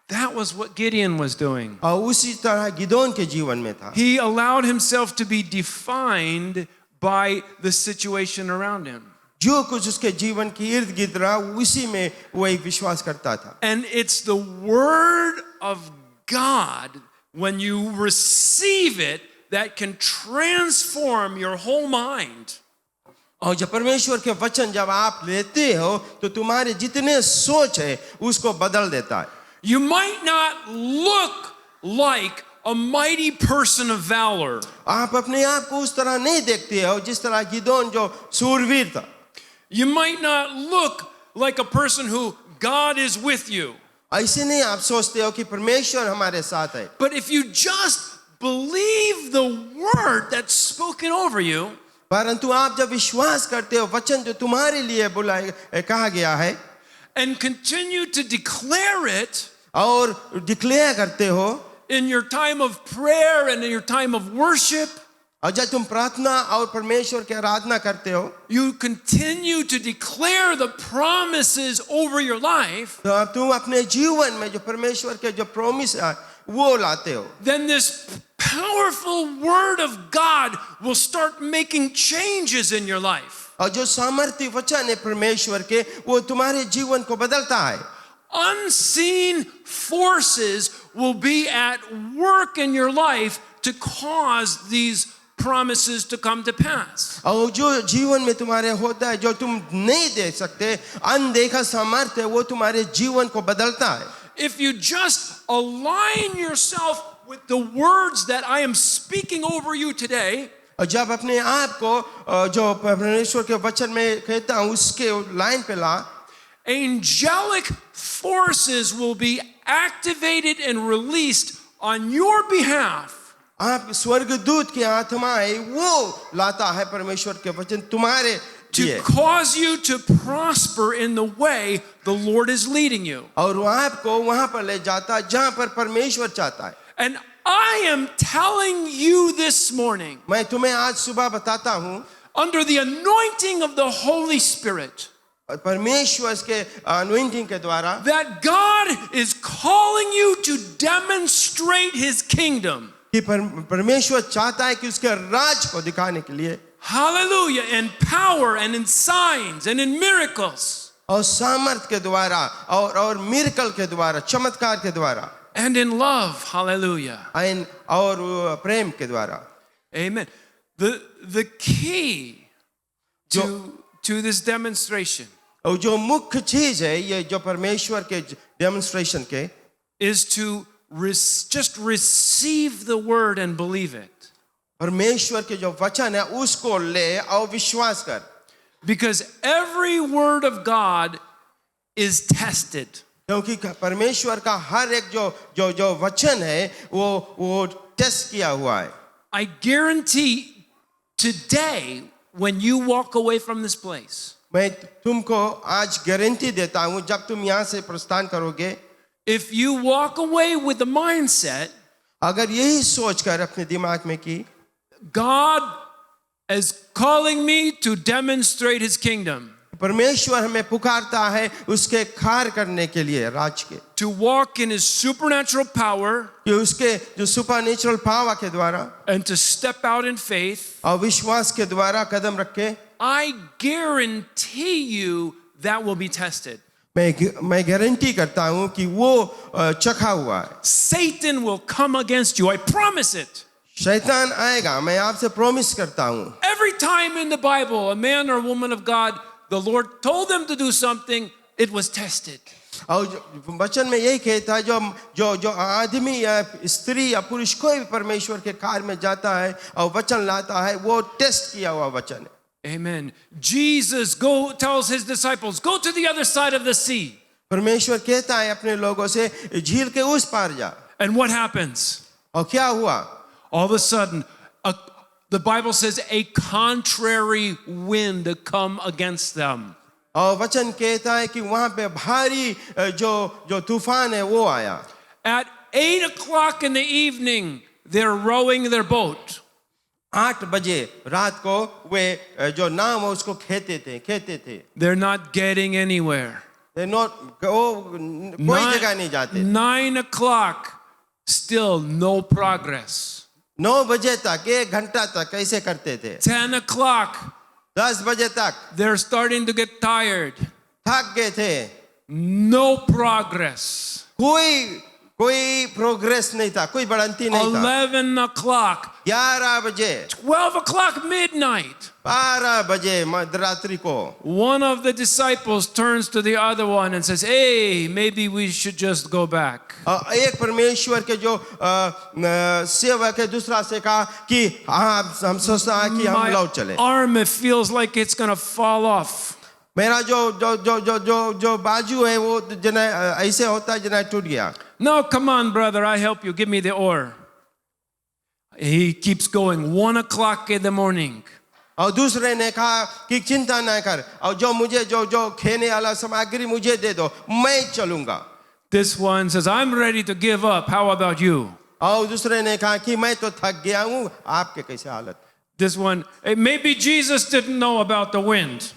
Speaker 3: That was what Gideon was doing.
Speaker 4: और उसी तरह गिदोन के जीवन में था.
Speaker 3: He allowed himself to be defined by the situation around him.
Speaker 4: जो कुछ उसके जीवन के इर्द गिर्द रहा उसी में वो एक विश्वास करता था.
Speaker 3: And it's the word of God, when you receive it, that can transform your whole mind.
Speaker 4: और जब परमेश्वर के वचन जब आप लेते हो तो तुम्हारे जितने सोच है उसको बदल देता है.
Speaker 3: You might not look like a mighty person of valor.
Speaker 4: आप अपने आप को उस तरह नहीं देखते हो जिस तरह गिदोन जो सूरवीर था.
Speaker 3: You might not look like a person who God is with you.
Speaker 4: ऐसे नहीं आप सोचते हो कि परमेश्वर हमारे साथ है.
Speaker 3: But if you just believe the word that's spoken over you,
Speaker 4: परंतु आप जब विश्वास करते हो वचन जो तुम्हारे लिए बुलाया कहा गया है
Speaker 3: and continue to declare it
Speaker 4: और डिक्लेयर करते हो
Speaker 3: in your time of prayer and in your time of worship,
Speaker 4: और जब तुम प्रार्थना और परमेश्वर की आराधना करते हो
Speaker 3: you continue to declare the promises over your life,
Speaker 4: तो तुम अपने जीवन में जो परमेश्वर के जो प्रॉमिस है वो लाते हो.
Speaker 3: then this powerful word of God will start making changes in your life.
Speaker 4: और जो सामर्थ्य वचन है परमेश्वर के वो तुम्हारे जीवन को बदलता है.
Speaker 3: Unseen forces will be at work in your life to cause these promises to come to pass.
Speaker 4: और जो जीवन में तुम्हारे होता है जो तुम नहीं देख सकते अनदेखा सामर्थ्य वो तुम्हारे जीवन को बदलता है.
Speaker 3: If you just align yourself with the words that I am speaking over you today,
Speaker 4: और जब अपने आप को जो परमेश्वर के वचन में कहता हूँ उसके लाइन पे ला,
Speaker 3: angelic forces will be activated and released on your behalf
Speaker 4: आप स्वर्गदूत की आत्मा है वो लाता है परमेश्वर के वचन तुम्हारे
Speaker 3: to
Speaker 4: लिए
Speaker 3: cause you to prosper in the way the Lord is leading you.
Speaker 4: और वो आपको वहां पर ले जाता है जहां पर परमेश्वर चाहता है.
Speaker 3: And I am telling you this morning,
Speaker 4: मैं तुम्हें आज सुबह बताता हूँ
Speaker 3: under the anointing of the Holy Spirit,
Speaker 4: परमेश्वर के अनॉइंटिंग के द्वारा
Speaker 3: that God is calling you to demonstrate His kingdom.
Speaker 4: कि परमेश्वर चाहता है कि उसके राज को दिखाने के लिए
Speaker 3: Hallelujah. In power and in signs and in miracles.
Speaker 4: और सामर्थ के द्वारा और मिरेकल के द्वारा चमत्कार के द्वारा
Speaker 3: And in love. Hallelujah.
Speaker 4: और प्रेम के द्वारा.
Speaker 3: Amen. The key to this demonstration
Speaker 4: और जो मुख्य चीज है ये जो परमेश्वर के डेमोन्स्ट्रेशन के
Speaker 3: is to just receive the word and believe it.
Speaker 4: परमेश्वर के जो वचन है उसको ले और विश्वास कर.
Speaker 3: Because every word of God is tested.
Speaker 4: क्योंकि परमेश्वर का हर एक जो वचन है वो टेस्ट किया हुआ है.
Speaker 3: I guarantee today when you walk away from this place,
Speaker 4: मैं तुमको आज गारंटी देता हूँ जब तुम यहाँ से प्रस्थान करोगे
Speaker 3: if you walk away with the mindset,
Speaker 4: अगर यही सोच कर अपने दिमाग में कि
Speaker 3: God is calling me to demonstrate His kingdom,
Speaker 4: परमेश्वर हमें पुकारता है उसके कार्य करने के लिए राज के,
Speaker 3: to walk in His supernatural power,
Speaker 4: कि उसके जो सुपरनेचुरल पावर के द्वारा
Speaker 3: and to step out in faith,
Speaker 4: और विश्वास के द्वारा कदम रखे,
Speaker 3: I guarantee you that will be tested.
Speaker 4: मैं गारंटी करता हूँ कि वो चखा हुआ है.
Speaker 3: Satan will come against you. I promise it.
Speaker 4: शैतान आएगा, मैं आपसे प्रॉमिस करता हूँ.
Speaker 3: Every time in the Bible, a man or woman of God, the Lord told them to do something, it was tested.
Speaker 4: और वचन में यही कहता है जो आदमी या स्त्री या पुरुष कोई भी परमेश्वर के कार्य में जाता है और वचन लाता है वो टेस्ट किया हुआ वचन है.
Speaker 3: Amen. Jesus tells His disciples, go to the other side of the sea.
Speaker 4: परमेश्वर कहता है अपने लोगों से झील के उस पार जा.
Speaker 3: And what happens?
Speaker 4: और क्या हुआ?
Speaker 3: All of a sudden, the Bible says a contrary wind come against them.
Speaker 4: और वचन कहता है कि वहां पे भारी जो तूफान है वो आया.
Speaker 3: At 8 o'clock in the evening, they're rowing their boat.
Speaker 4: 8 बजे रात को वे जो नाव है उसको खेते थे.
Speaker 3: They're not getting anywhere.
Speaker 4: कोई जगह नहीं जाते।
Speaker 3: 9 o'clock, still no progress.
Speaker 4: 9 बजे तक, 1 घंटा तक ऐसे करते थे।
Speaker 3: 10 o'clock,
Speaker 4: 10 बजे तक
Speaker 3: they're starting to get tired.
Speaker 4: थक गए थे।
Speaker 3: No progress.
Speaker 4: कोई प्रोग्रेस नहीं था, कोई बढ़ंती नहीं था।
Speaker 3: 11 o'clock,
Speaker 4: 11 बजे,
Speaker 3: 12 o'clock, midnight.
Speaker 4: 12 बजे मध्यरात्रि को
Speaker 3: One of the disciples turns to the other one and says, "Hey, maybe we should just go back."
Speaker 4: एक परमेश्वर के जो सेवक है दूसरा से कहा कि हाँ हम सोचता है कि हम लौट चले।
Speaker 3: My arm, it feels like it's going to fall off.
Speaker 4: मेरा जो बाजू है वो जना ऐसे होता है जना टूट गया।
Speaker 3: No, come on, brother, I help you. Give me the oar. He keeps going. 1 o'clock in the morning.
Speaker 4: और दूसरे ने कहा कि चिंता ना कर, और जो मुझे जो खेने वाला सामग्री मुझे दे दो, मैं चलूंगा।
Speaker 3: This one says, "I'm ready to give up. How about you?"
Speaker 4: और दूसरे ने कहा कि मैं तो थक गया हूँ, आपके कैसे हालत?
Speaker 3: This one, maybe Jesus didn't know about the wind.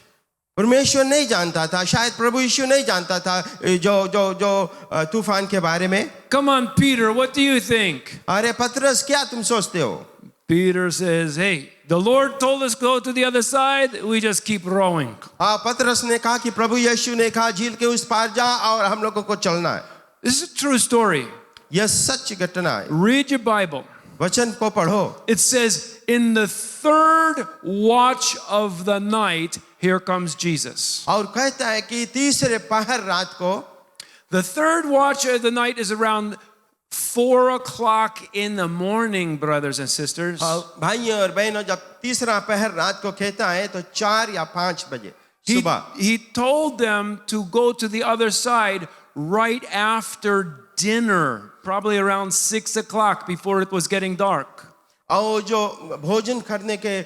Speaker 4: परमेश्वर नहीं जानता था, शायद प्रभु यीशु नहीं जानता था जो तूफान के बारे में।
Speaker 3: Come on, Peter, what do you think?
Speaker 4: अरे पतरस, क्या तुम सोचते हो?
Speaker 3: Peter says, "Hey, the Lord told us go to the other side. We just keep rowing."
Speaker 4: पतरस ने कहा कि प्रभु यीशु ने कहा झील के उस पार जा और हम लोगों को चलना है।
Speaker 3: This is a true story.
Speaker 4: यह सच घटना है।
Speaker 3: Read your Bible.
Speaker 4: वचन को पढ़ो।
Speaker 3: It says, in the third watch of the night, here comes Jesus.
Speaker 4: और कहता है कि तीसरे पहर रात को,
Speaker 3: The third watch of the night is around 4 o'clock in the morning, brothers and sisters.
Speaker 4: भाइयों और बहनों, जब तीसरा पहर रात को कहता है तो 4 या 5 बजे सुबह।
Speaker 3: He told them to go to the other side right after dinner, probably around 6 o'clock, before it was getting dark.
Speaker 4: और जो भोजन करने के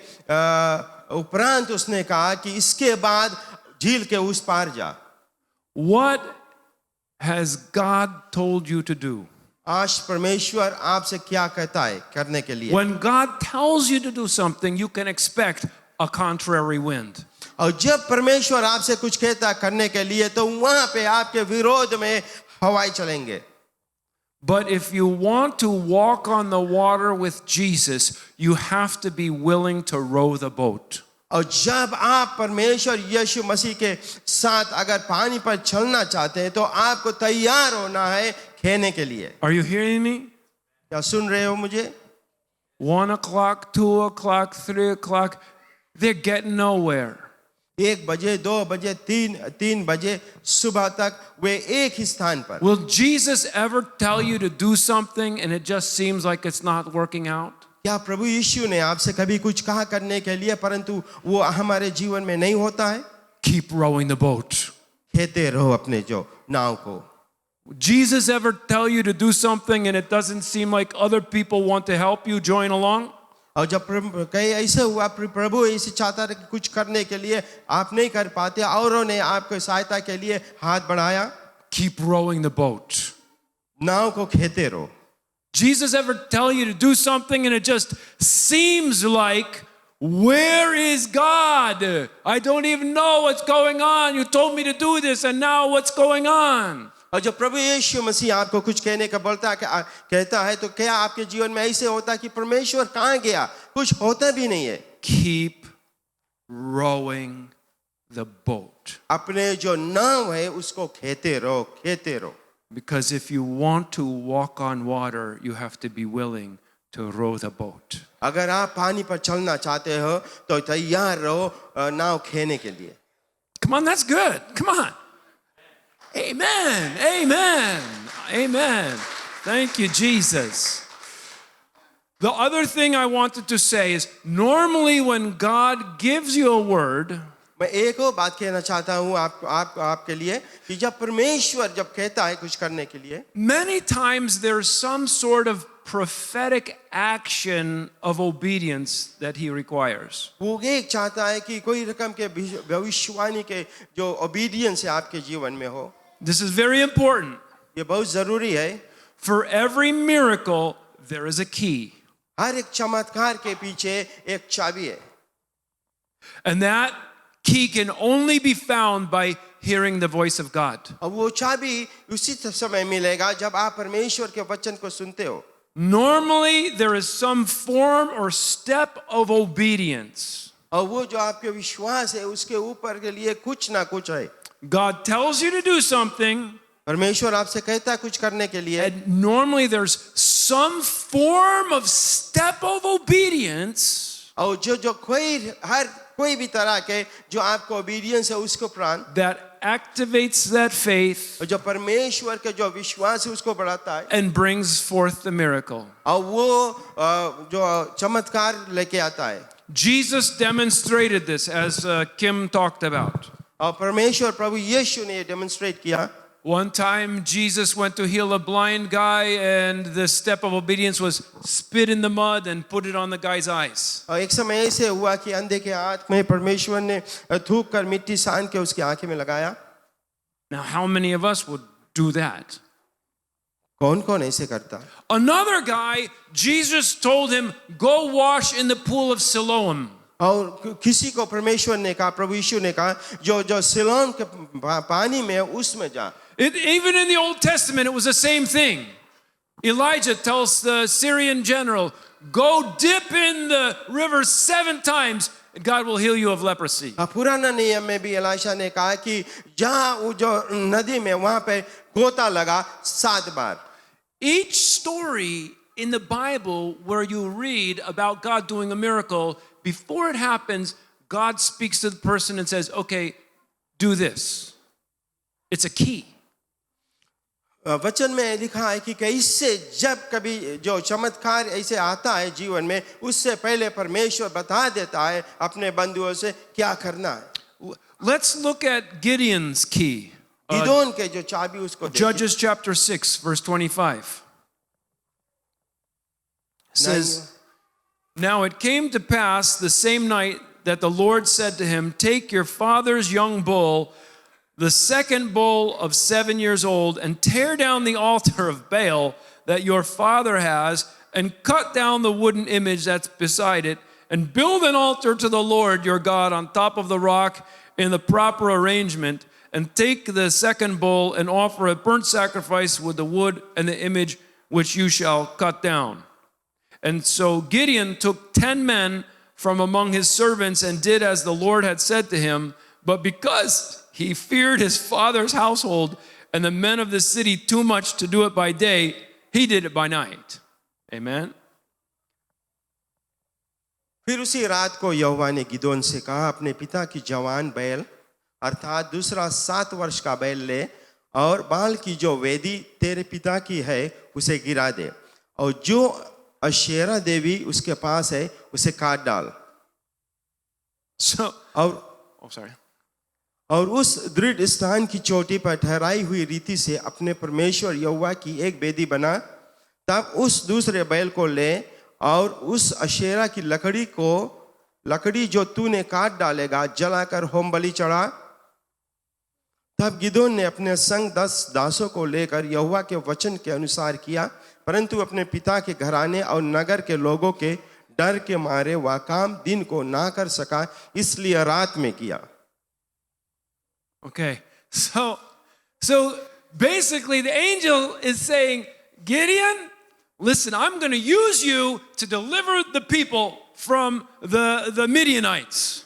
Speaker 4: उपरांत उसने कहा कि इसके बाद झील के उस पार जा।
Speaker 3: What has God told you to do?
Speaker 4: आज परमेश्वर आपसे क्या कहता है करने के लिए?
Speaker 3: When God tells you to do something, you can expect a contrary wind.
Speaker 4: और जब परमेश्वर आपसे कुछ कहता है करने के लिए, तो वहां पे आपके विरोध में हवाएं चलेंगे।
Speaker 3: But if you want to walk on the water with Jesus, you have to be willing to row the boat.
Speaker 4: और जब आप परमेश्वर यीशु मसीह के साथ अगर पानी पर चलना चाहते हैं, तो आपको तैयार होना है खेने के लिए।
Speaker 3: Are you hearing me?
Speaker 4: क्या सुन रहे हो मुझे?
Speaker 3: 1 o'clock, 2 o'clock, 3 o'clock, they're getting nowhere.
Speaker 4: 1 बजे, 2 बजे, 3 बजे सुबह तक वे एक ही स्थान पर।
Speaker 3: Will Jesus ever tell you to do something and it just seems like it's not working out?
Speaker 4: क्या प्रभु यीशु ने आपसे कभी कुछ कहा करने के लिए, परंतु वो हमारे जीवन में नहीं होता है?
Speaker 3: Keep rowing the boat.
Speaker 4: खेते रहो अपने जो नाव को।
Speaker 3: Jesus ever tell you to do something and it doesn't seem like other people want to help you join along?
Speaker 4: और जब कहीं ऐसे हुआ प्रभु ऐसे चाहता था कि कुछ करने के लिए आप नहीं कर पाते, औरों ने आपको सहायता के लिए हाथ बढ़ाया,
Speaker 3: Keep rowing the boat.
Speaker 4: नाव को खेते रहो।
Speaker 3: Jesus ever tell you to do something and it just seems like, where is God? I don't even know what's going on. You told me to do this and now what's going on?
Speaker 4: और जब प्रभु यीशु मसीह आपको कुछ कहने का बोलता है, कहता है, तो क्या आपके जीवन में ऐसे होता है कि परमेश्वर कहाँ गया? कुछ होता भी नहीं है।
Speaker 3: Keep rowing the boat.
Speaker 4: अपने जो नाव है उसको खेते रहो।
Speaker 3: Because if you want to walk on water, you have to be willing to row the boat.
Speaker 4: अगर आप पानी पर चलना चाहते हो तो तैयार रहो नाव खेने के लिए।
Speaker 3: Come on, that's good. Come on. Amen. Amen. Amen. Thank you, Jesus. The other thing I wanted to say is normally when God gives you a word,
Speaker 4: मैं एक और बात कहना चाहता हूँ आपके लिए कि जब परमेश्वर जब कहता है कुछ करने के लिए,
Speaker 3: many times there's some sort of prophetic action of obedience that he requires.
Speaker 4: वो एक चाहता है कि कोई रकम के भविष्यवाणी के जो obedience है आपके जीवन में हो।
Speaker 3: This is very important.
Speaker 4: ये बहुत जरूरी है।
Speaker 3: For every miracle, there is a key.
Speaker 4: हर एक चमत्कार के पीछे एक चाबी है।
Speaker 3: And that key can only be found by hearing the voice of God.
Speaker 4: और वो चाबी उसी समय मिलेगा जब आप परमेश्वर के वचन को सुनते हो.
Speaker 3: Normally, there is some form or step of obedience.
Speaker 4: और वो जो आपके विश्वास है उसके ऊपर के लिए कुछ ना कुछ है.
Speaker 3: God tells you to do something,
Speaker 4: परमेश्वर आपसे कहता है कुछ करने के लिए,
Speaker 3: and normally there's some form of step of obedience
Speaker 4: और जो हर कोई भी तरह के जो आपको ओबीडियंस है उसको प्राण,
Speaker 3: that activates that faith
Speaker 4: और जो परमेश्वर के जो विश्वास है उसको बढ़ाता है,
Speaker 3: and brings forth the miracle.
Speaker 4: और वो जो चमत्कार लेके आता है.
Speaker 3: Jesus demonstrated this, as Kim talked about.
Speaker 4: और परमेश्वर प्रभु यीशु ने ये डेमोन्स्ट्रेट किया.
Speaker 3: One time, Jesus went to heal a blind guy, and the step of obedience was spit in the mud and put it on the guy's eyes.
Speaker 4: और एक समय ऐसे हुआ कि अंधे के हाथ में परमेश्वर ने थूक कर मिट्टी सान के उसकी आंखें में लगाया.
Speaker 3: Now, how many of us would do that?
Speaker 4: कौन ऐसे करता?
Speaker 3: Another guy, Jesus told him, go wash in the pool of Siloam.
Speaker 4: और किसी को परमेश्वर ने कहा, प्रभु यीशु ने कहा, जो सिलोन के पानी में उसमें जा.
Speaker 3: Even in the Old Testament, it was the same thing. Elijah tells the Syrian general, go dip in the river 7 times, and God will heal you of leprosy.
Speaker 4: पुराना नियम में भी एलीशा ने कहा कि जहाँ वो जो नदी में वहाँ पे गोता लगा 7 बार.
Speaker 3: Each story in the Bible where you read about God doing a miracle, before it happens, God speaks to the person and says, okay, do this. It's a key.
Speaker 4: वचन में लिखा है कि कैसे जब कभी जो चमत्कार ऐसे आता है जीवन में, उससे पहले परमेश्वर बता देता है अपने बंधुओं से क्या करना है.
Speaker 3: Let's look at Gideon's key.
Speaker 4: Gideon के जो चाबी उसको देखिए.
Speaker 3: Judges chapter 6, verse 25. Says, now it came to pass the same night that the Lord said to him, take your father's young bull, the second bull of 7 years old, and tear down the altar of Baal that your father has, and cut down the wooden image that's beside it, and build an altar to the Lord your God on top of the rock in the proper arrangement, and take the second bull and offer a burnt sacrifice with the wood and the image which you shall cut down. And so Gideon took 10 men from among his servants and did as the Lord had said to him, but because he feared his father's household and the men of the city too much to do it by day, he did it by night. Amen.
Speaker 4: फिर उसी रात को यहोवा ने गिदोन से कहा, अपने पिता की जवान बैल अर्थात दूसरा 7 वर्ष का बैल ले, और बाल की जो वेदी तेरे पिता की है उसे गिरा दे, और जो अशेरा देवी उसके पास है उसे काट डाल. और उस दृढ़ स्थान की चोटी पर ठहराई हुई रीति से अपने परमेश्वर यहोवा की एक वेदी बना. तब उस दूसरे बैल को ले और उस अशेरा की लकड़ी जो तूने काट डालेगा जलाकर होम बलि चढ़ा. तब गिदोन ने अपने संग 10 दासों को लेकर यहोवा के वचन के अनुसार किया, परंतु अपने पिता के घराने और नगर के लोगों के डर के मारे वह काम दिन को ना कर सका, इसलिए रात में किया.
Speaker 3: Okay, so basically the angel is saying, Gideon, listen, I'm going to use you to deliver the people from the Midianites.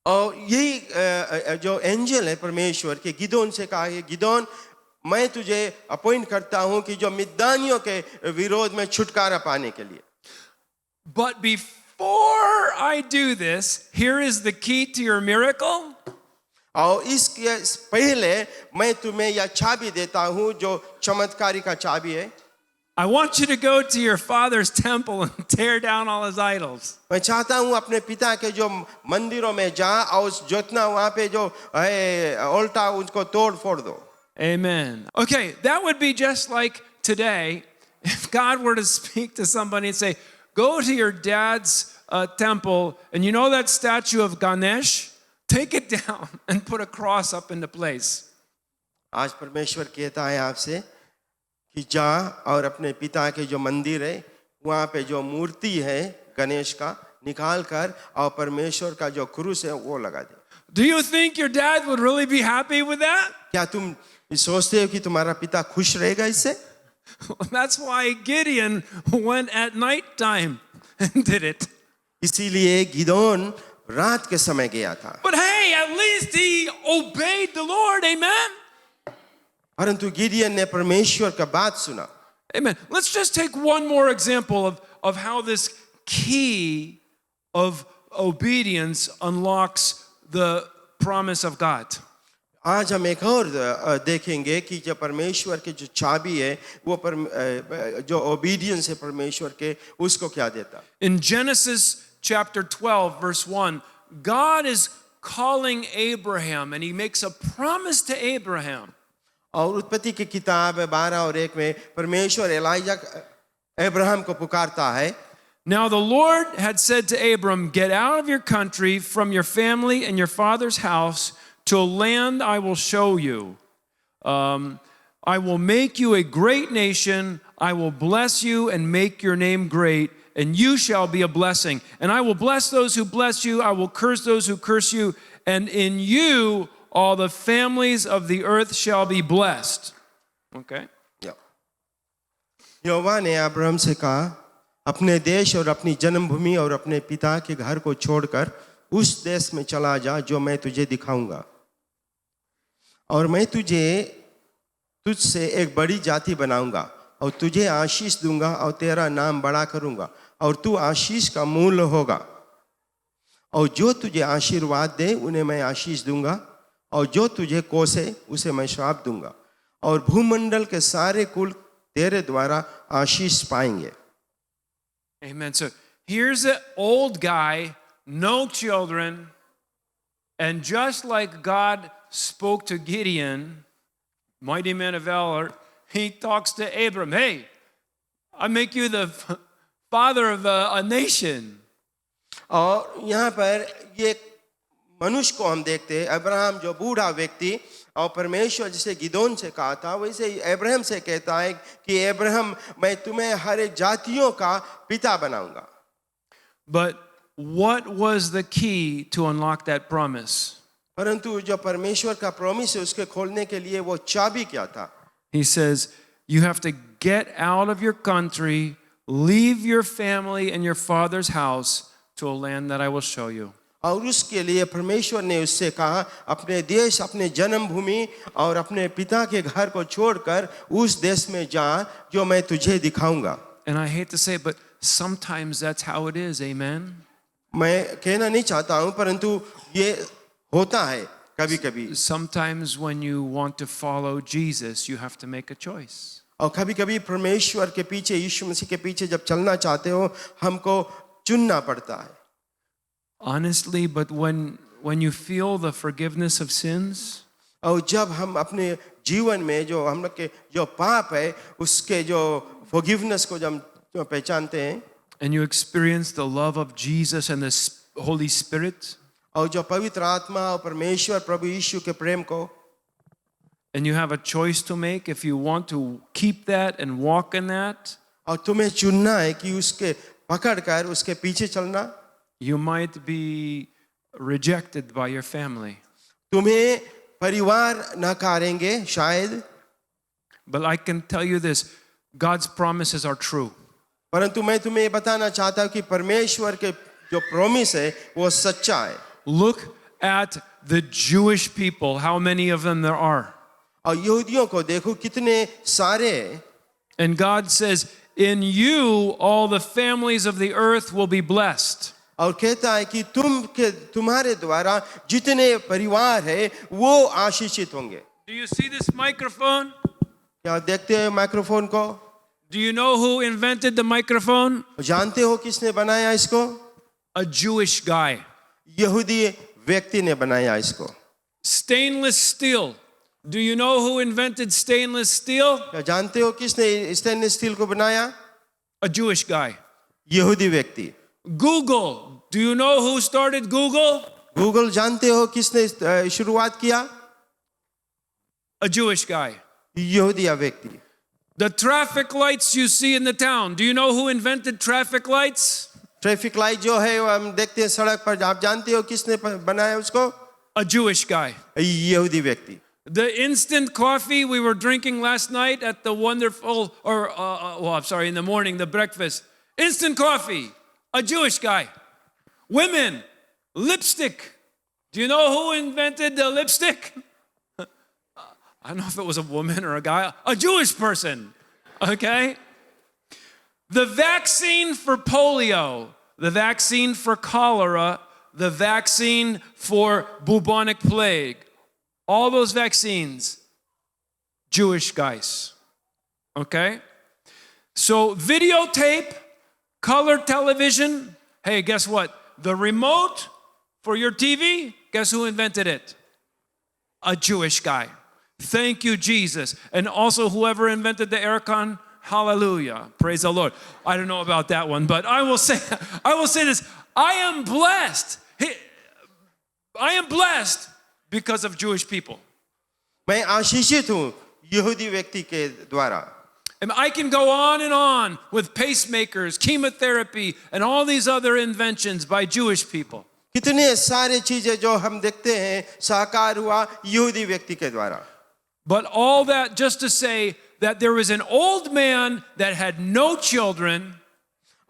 Speaker 4: और यही जो एंजल है परमेश्वर के गिदोन से कहा है, गिदोन मैं तुझे अपॉइंट करता हूं कि जो मिद्यानियों के विरोध में छुटकारा पाने के लिए.
Speaker 3: But before I do this, here is the key to your miracle.
Speaker 4: और इसके पहले मैं तुम्हें यह चाबी देता हूं जो चमत्कारी का चाबी है.
Speaker 3: I want you to go to your father's temple and tear down all his idols.
Speaker 4: मैं चाहता हूं अपने पिता के जो मंदिरों में जा और जितना वहां पे जो उल्टा उनको तोड़ फोड़ दो.
Speaker 3: Amen. Okay, that would be just like today if God were to speak to somebody and say, go to your dad's temple, and you know that statue of Ganesh? Take it down and put a cross up into place.
Speaker 4: आज परमेश्वर कहता है आपसे कि जा और अपने पिता के जो मंदिर है वहाँ पे जो मूर्ति है गणेश का निकाल कर और परमेश्वर का जो क्रूस है वो लगा दे.
Speaker 3: Do you think your dad would really be happy with that?
Speaker 4: क्या तुम सोचते हो कि तुम्हारा पिता खुश रहेगा इससे?
Speaker 3: That's why Gideon went at night time and did it.
Speaker 4: इसीलिए गिदोन रात के समय गया था.
Speaker 3: But hey, at least he obeyed the Lord. Amen.
Speaker 4: परंतु गिडियन ने परमेश्वर का बात सुना.
Speaker 3: Amen. Let's just take one more example of how this key of obedience unlocks the promise of God.
Speaker 4: आज हम एक और देखेंगे कि जो परमेश्वर की जो चाबी है वो जो ओबीडियंस है परमेश्वर के उसको क्या देता.
Speaker 3: In Genesis chapter 12 verse 1, God is calling Abraham and he makes a promise to Abraham.
Speaker 4: और उत्पत्ति की किताब 12 और 1 में परमेश्वर एलाइजा अब्राहम को पुकारता है.
Speaker 3: Now the Lord had said to Abram, get out of your country, from your family and your father's house, to a land I will show you. I will make you a great nation. I will bless you and make your name great, and you shall be a blessing. And I will bless those who bless you. I will curse those who curse you. And in you all the families of the earth shall be blessed. Okay?
Speaker 4: यहोवा ने Abraham से कहा, अपने देश और अपनी जन्मभूमि और अपने पिता के घर को छोड़कर उस देश में चला जा जो मैं तुझे दिखाऊंगा. और मैं तुझसे एक बड़ी जाति बनाऊंगा और तुझे आशीष दूंगा और तेरा नाम बड़ा करूंगा और तू आशीष का मूल होगा. और जो तुझे आशीर्वाद दे उन्हें मैं आशीष दूंगा और जो तुझे कोसे उसे मैं श्राप दूंगा. और भूमंडल के सारे कुल तेरे द्वारा आशीष पाएंगे.
Speaker 3: Amen. So here's an old guy, no children, and just like God spoke to Gideon, mighty man of valor, he talks to Abram, hey, I make you the father of a nation.
Speaker 4: और यहाँ पर ये मनुष्य को हम देखते हैं, Abraham जो बूढ़ा व्यक्ति, और परमेश्वर जिसे गिदोन से कहा था वैसे ही अब्राहम से कहता है कि अब्राहम मैं तुम्हें हर एक जातियों का पिता बनाऊंगा.
Speaker 3: But what was the key to unlock that promise?
Speaker 4: परंतु जो परमेश्वर का प्रॉमिस है उसके खोलने के लिए वो चाबी क्या था?
Speaker 3: He says, you have to get out of your country, leave your family and your father's house to a land that I will show you.
Speaker 4: और उसके लिए परमेश्वर ने उससे कहा, अपने देश, अपने जन्मभूमि और अपने पिता के घर को छोड़कर उस देश में जा जो मैं तुझे दिखाऊंगा.
Speaker 3: And I hate to say it, but sometimes that's how it is. Amen.
Speaker 4: मैं कहना नहीं चाहता हूं परंतु ये होता है कभी-कभी.
Speaker 3: Sometimes when you want to follow Jesus, you have to make a choice.
Speaker 4: और कभी-कभी परमेश्वर के पीछे, यीशु मसीह के पीछे जब चलना चाहते हो हमको चुनना पड़ता है.
Speaker 3: Honestly, but when you feel the forgiveness of sins,
Speaker 4: और जब हम अपने जीवन में जो हम लोग के जो पाप है उसके जो forgiveness को जब पहचानते हैं,
Speaker 3: and you experience the love of Jesus and the Holy Spirit,
Speaker 4: और जो पवित्र आत्मा और परमेश्वर प्रभु यीशु के प्रेम को,
Speaker 3: and you have a choice to make if you want to keep that and walk in that,
Speaker 4: और तुम्हें चुनना है कि उसके पकड़कर उसके पीछे चलना.
Speaker 3: you might be rejected by your family.
Speaker 4: तुम्हें परिवार नकारेंगे शायद.
Speaker 3: But I can tell you this, God's promises are true.
Speaker 4: परंतु मैं तुम्हें बताना चाहता हूँ कि परमेश्वर के जो प्रॉमिस है वो सच्चा है.
Speaker 3: Look at the Jewish people, how many of them there are.
Speaker 4: और यहूदियों को देखो कितने सारे हैं.
Speaker 3: And God says, in you all the families of the earth will be blessed.
Speaker 4: और कहता है कि तुम्हारे द्वारा जितने परिवार है वो आशीषित होंगे.
Speaker 3: Do you see this microphone?
Speaker 4: क्या देखते हैं माइक्रोफोन को?
Speaker 3: Do you know who invented the microphone?
Speaker 4: जानते हो किसने बनाया इसको?
Speaker 3: A Jewish guy.
Speaker 4: यहूदी व्यक्ति ने बनाया इसको.
Speaker 3: Stainless steel. Do you know who invented stainless steel?
Speaker 4: क्या जानते हो किसने स्टेनलेस स्टील को बनाया?
Speaker 3: A Jewish guy.
Speaker 4: यहूदी व्यक्ति.
Speaker 3: Google. Do you know who started Google?
Speaker 4: Google जानते हो किसने शुरुआत किया?
Speaker 3: A Jewish guy.
Speaker 4: यहूदी व्यक्ति.
Speaker 3: The traffic lights you see in the town. Do you know who invented traffic lights?
Speaker 4: Traffic light जो है वो हम देखते हैं सड़क पर, आप जानते हो किसने बनाया उसको?
Speaker 3: a Jewish guy.
Speaker 4: यहूदी व्यक्ति.
Speaker 3: The instant coffee we were drinking last night at the wonderful, in the morning, the breakfast. Instant coffee, a Jewish guy. Women, lipstick. Do you know who invented the lipstick? I don't know if it was a woman or a guy. A Jewish person, okay? The vaccine for polio, the vaccine for cholera, the vaccine for bubonic plague, all those vaccines, Jewish guys, okay? So videotape, color television, hey, guess what? The remote for your TV, guess who invented it? A Jewish guy. Thank you, Jesus. And also whoever invented the aircon, hallelujah. Praise the Lord. I don't know about that one, but I will say this. I am blessed. I am blessed because of Jewish people.
Speaker 4: मैं आशीषित हूँ यहूदी व्यक्ति के द्वारा.
Speaker 3: And I can go on with pacemakers, chemotherapy, and all these other inventions by Jewish people.
Speaker 4: कितने सारे चीजें जो हम देखते हैं साकार हुआ यहूदी व्यक्ति के द्वारा.
Speaker 3: But all that just to say that there was an old man that had no children.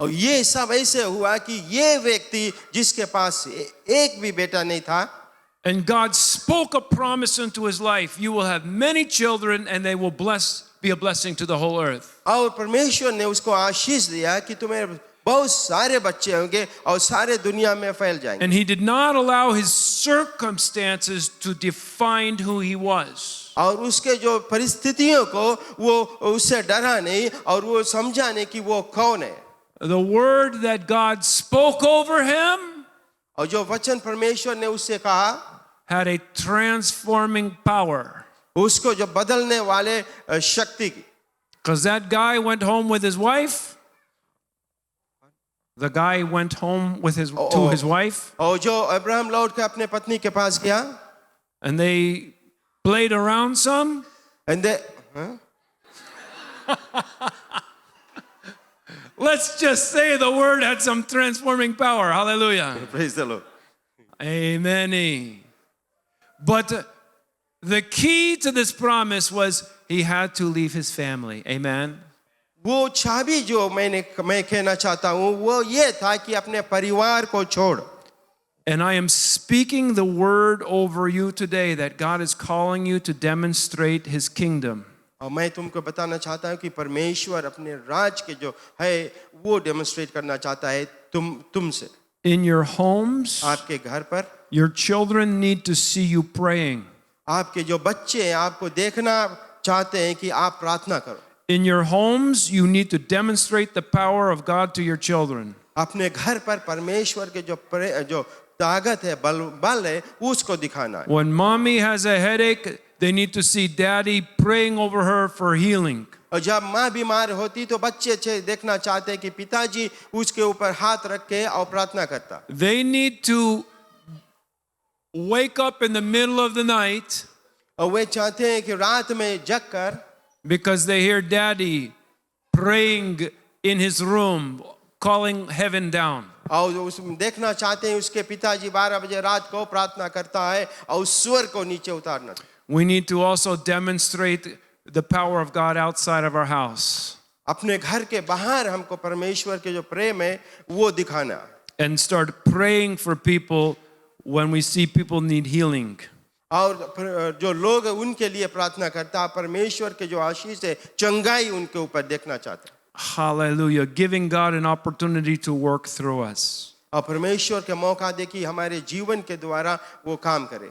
Speaker 4: और ये सब ऐसे हुआ कि ये व्यक्ति जिसके पास एक भी बेटा नहीं था.
Speaker 3: And God spoke a promise into his life. You will have many children and they will be a blessing to the whole earth.
Speaker 4: और परमेश्वर ने उसको आशीष दिया कि तुम्हें बहुत सारे बच्चे होंगे और सारे दुनिया में फैल जाएंगे.
Speaker 3: And he did not allow his circumstances to define who he was.
Speaker 4: और उसके जो परिस्थितियों को वो उससे डरा नहीं और वो समझा नहीं कि वो कौन है.
Speaker 3: The word that God spoke over him
Speaker 4: और जो वचन परमेश्वर ने उससे कहा
Speaker 3: had a transforming power.
Speaker 4: उसको जो बदलने वाले शक्ति की.
Speaker 3: Because that guy went home with his wife. The guy went home with his wife.
Speaker 4: और जो अब्राहम लौट के अपने पत्नी के पास गया.
Speaker 3: And they played around some.
Speaker 4: And they,
Speaker 3: Let's just say the word had some transforming power. Hallelujah.
Speaker 4: Praise the Lord.
Speaker 3: Amen. But the key to this promise was he had to leave his family. Amen.
Speaker 4: वो चाबी जो मैं कहना चाहता हूँ वो ये था कि अपने परिवार को छोड़.
Speaker 3: And I am speaking the word over you today that God is calling you to demonstrate his kingdom.
Speaker 4: और मैं तुमको बताना चाहता हूँ कि परमेश्वर अपने राज के जो है वो डेमोन्स्ट्रेट करना चाहता है तुमसे.
Speaker 3: In your homes,
Speaker 4: आपके घर पर
Speaker 3: your children need to see you praying.
Speaker 4: आपके जो बच्चे हैं आपको देखना चाहते हैं कि आप प्रार्थना करो.
Speaker 3: In your homes, you need to demonstrate the power of God to your children.
Speaker 4: अपने घर पर परमेश्वर के जो ताकत है बल है उसको दिखाना है.
Speaker 3: When mommy has a headache, they need to see daddy praying over her for healing.
Speaker 4: और जब माँ बीमार होती तो बच्चे देखना चाहते हैं कि पिताजी उसके ऊपर हाथ रख के और प्रार्थना करता.
Speaker 3: They need to wake up in the middle of the night
Speaker 4: और वे चाहते हैं कि रात में जग कर
Speaker 3: because they hear daddy praying in his room, calling heaven down.
Speaker 4: और उस देखना चाहते हैं उसके पिताजी 12 बजे रात को प्रार्थना करता है और स्वर को नीचे उतारना.
Speaker 3: We need to also demonstrate the power of God outside of our house.
Speaker 4: अपने घर के बाहर हमको परमेश्वर के जो प्रेम है वो दिखाना.
Speaker 3: And start praying for people when we see people need healing.
Speaker 4: और जो लोग उनके लिए प्रार्थना करता परमेश्वर के जो आशीष है चंगाई उनके ऊपर देखना चाहते.
Speaker 3: Hallelujah. Giving God an opportunity to work through us.
Speaker 4: और परमेश्वर के मौका दे कि हमारे जीवन के द्वारा वो काम करे.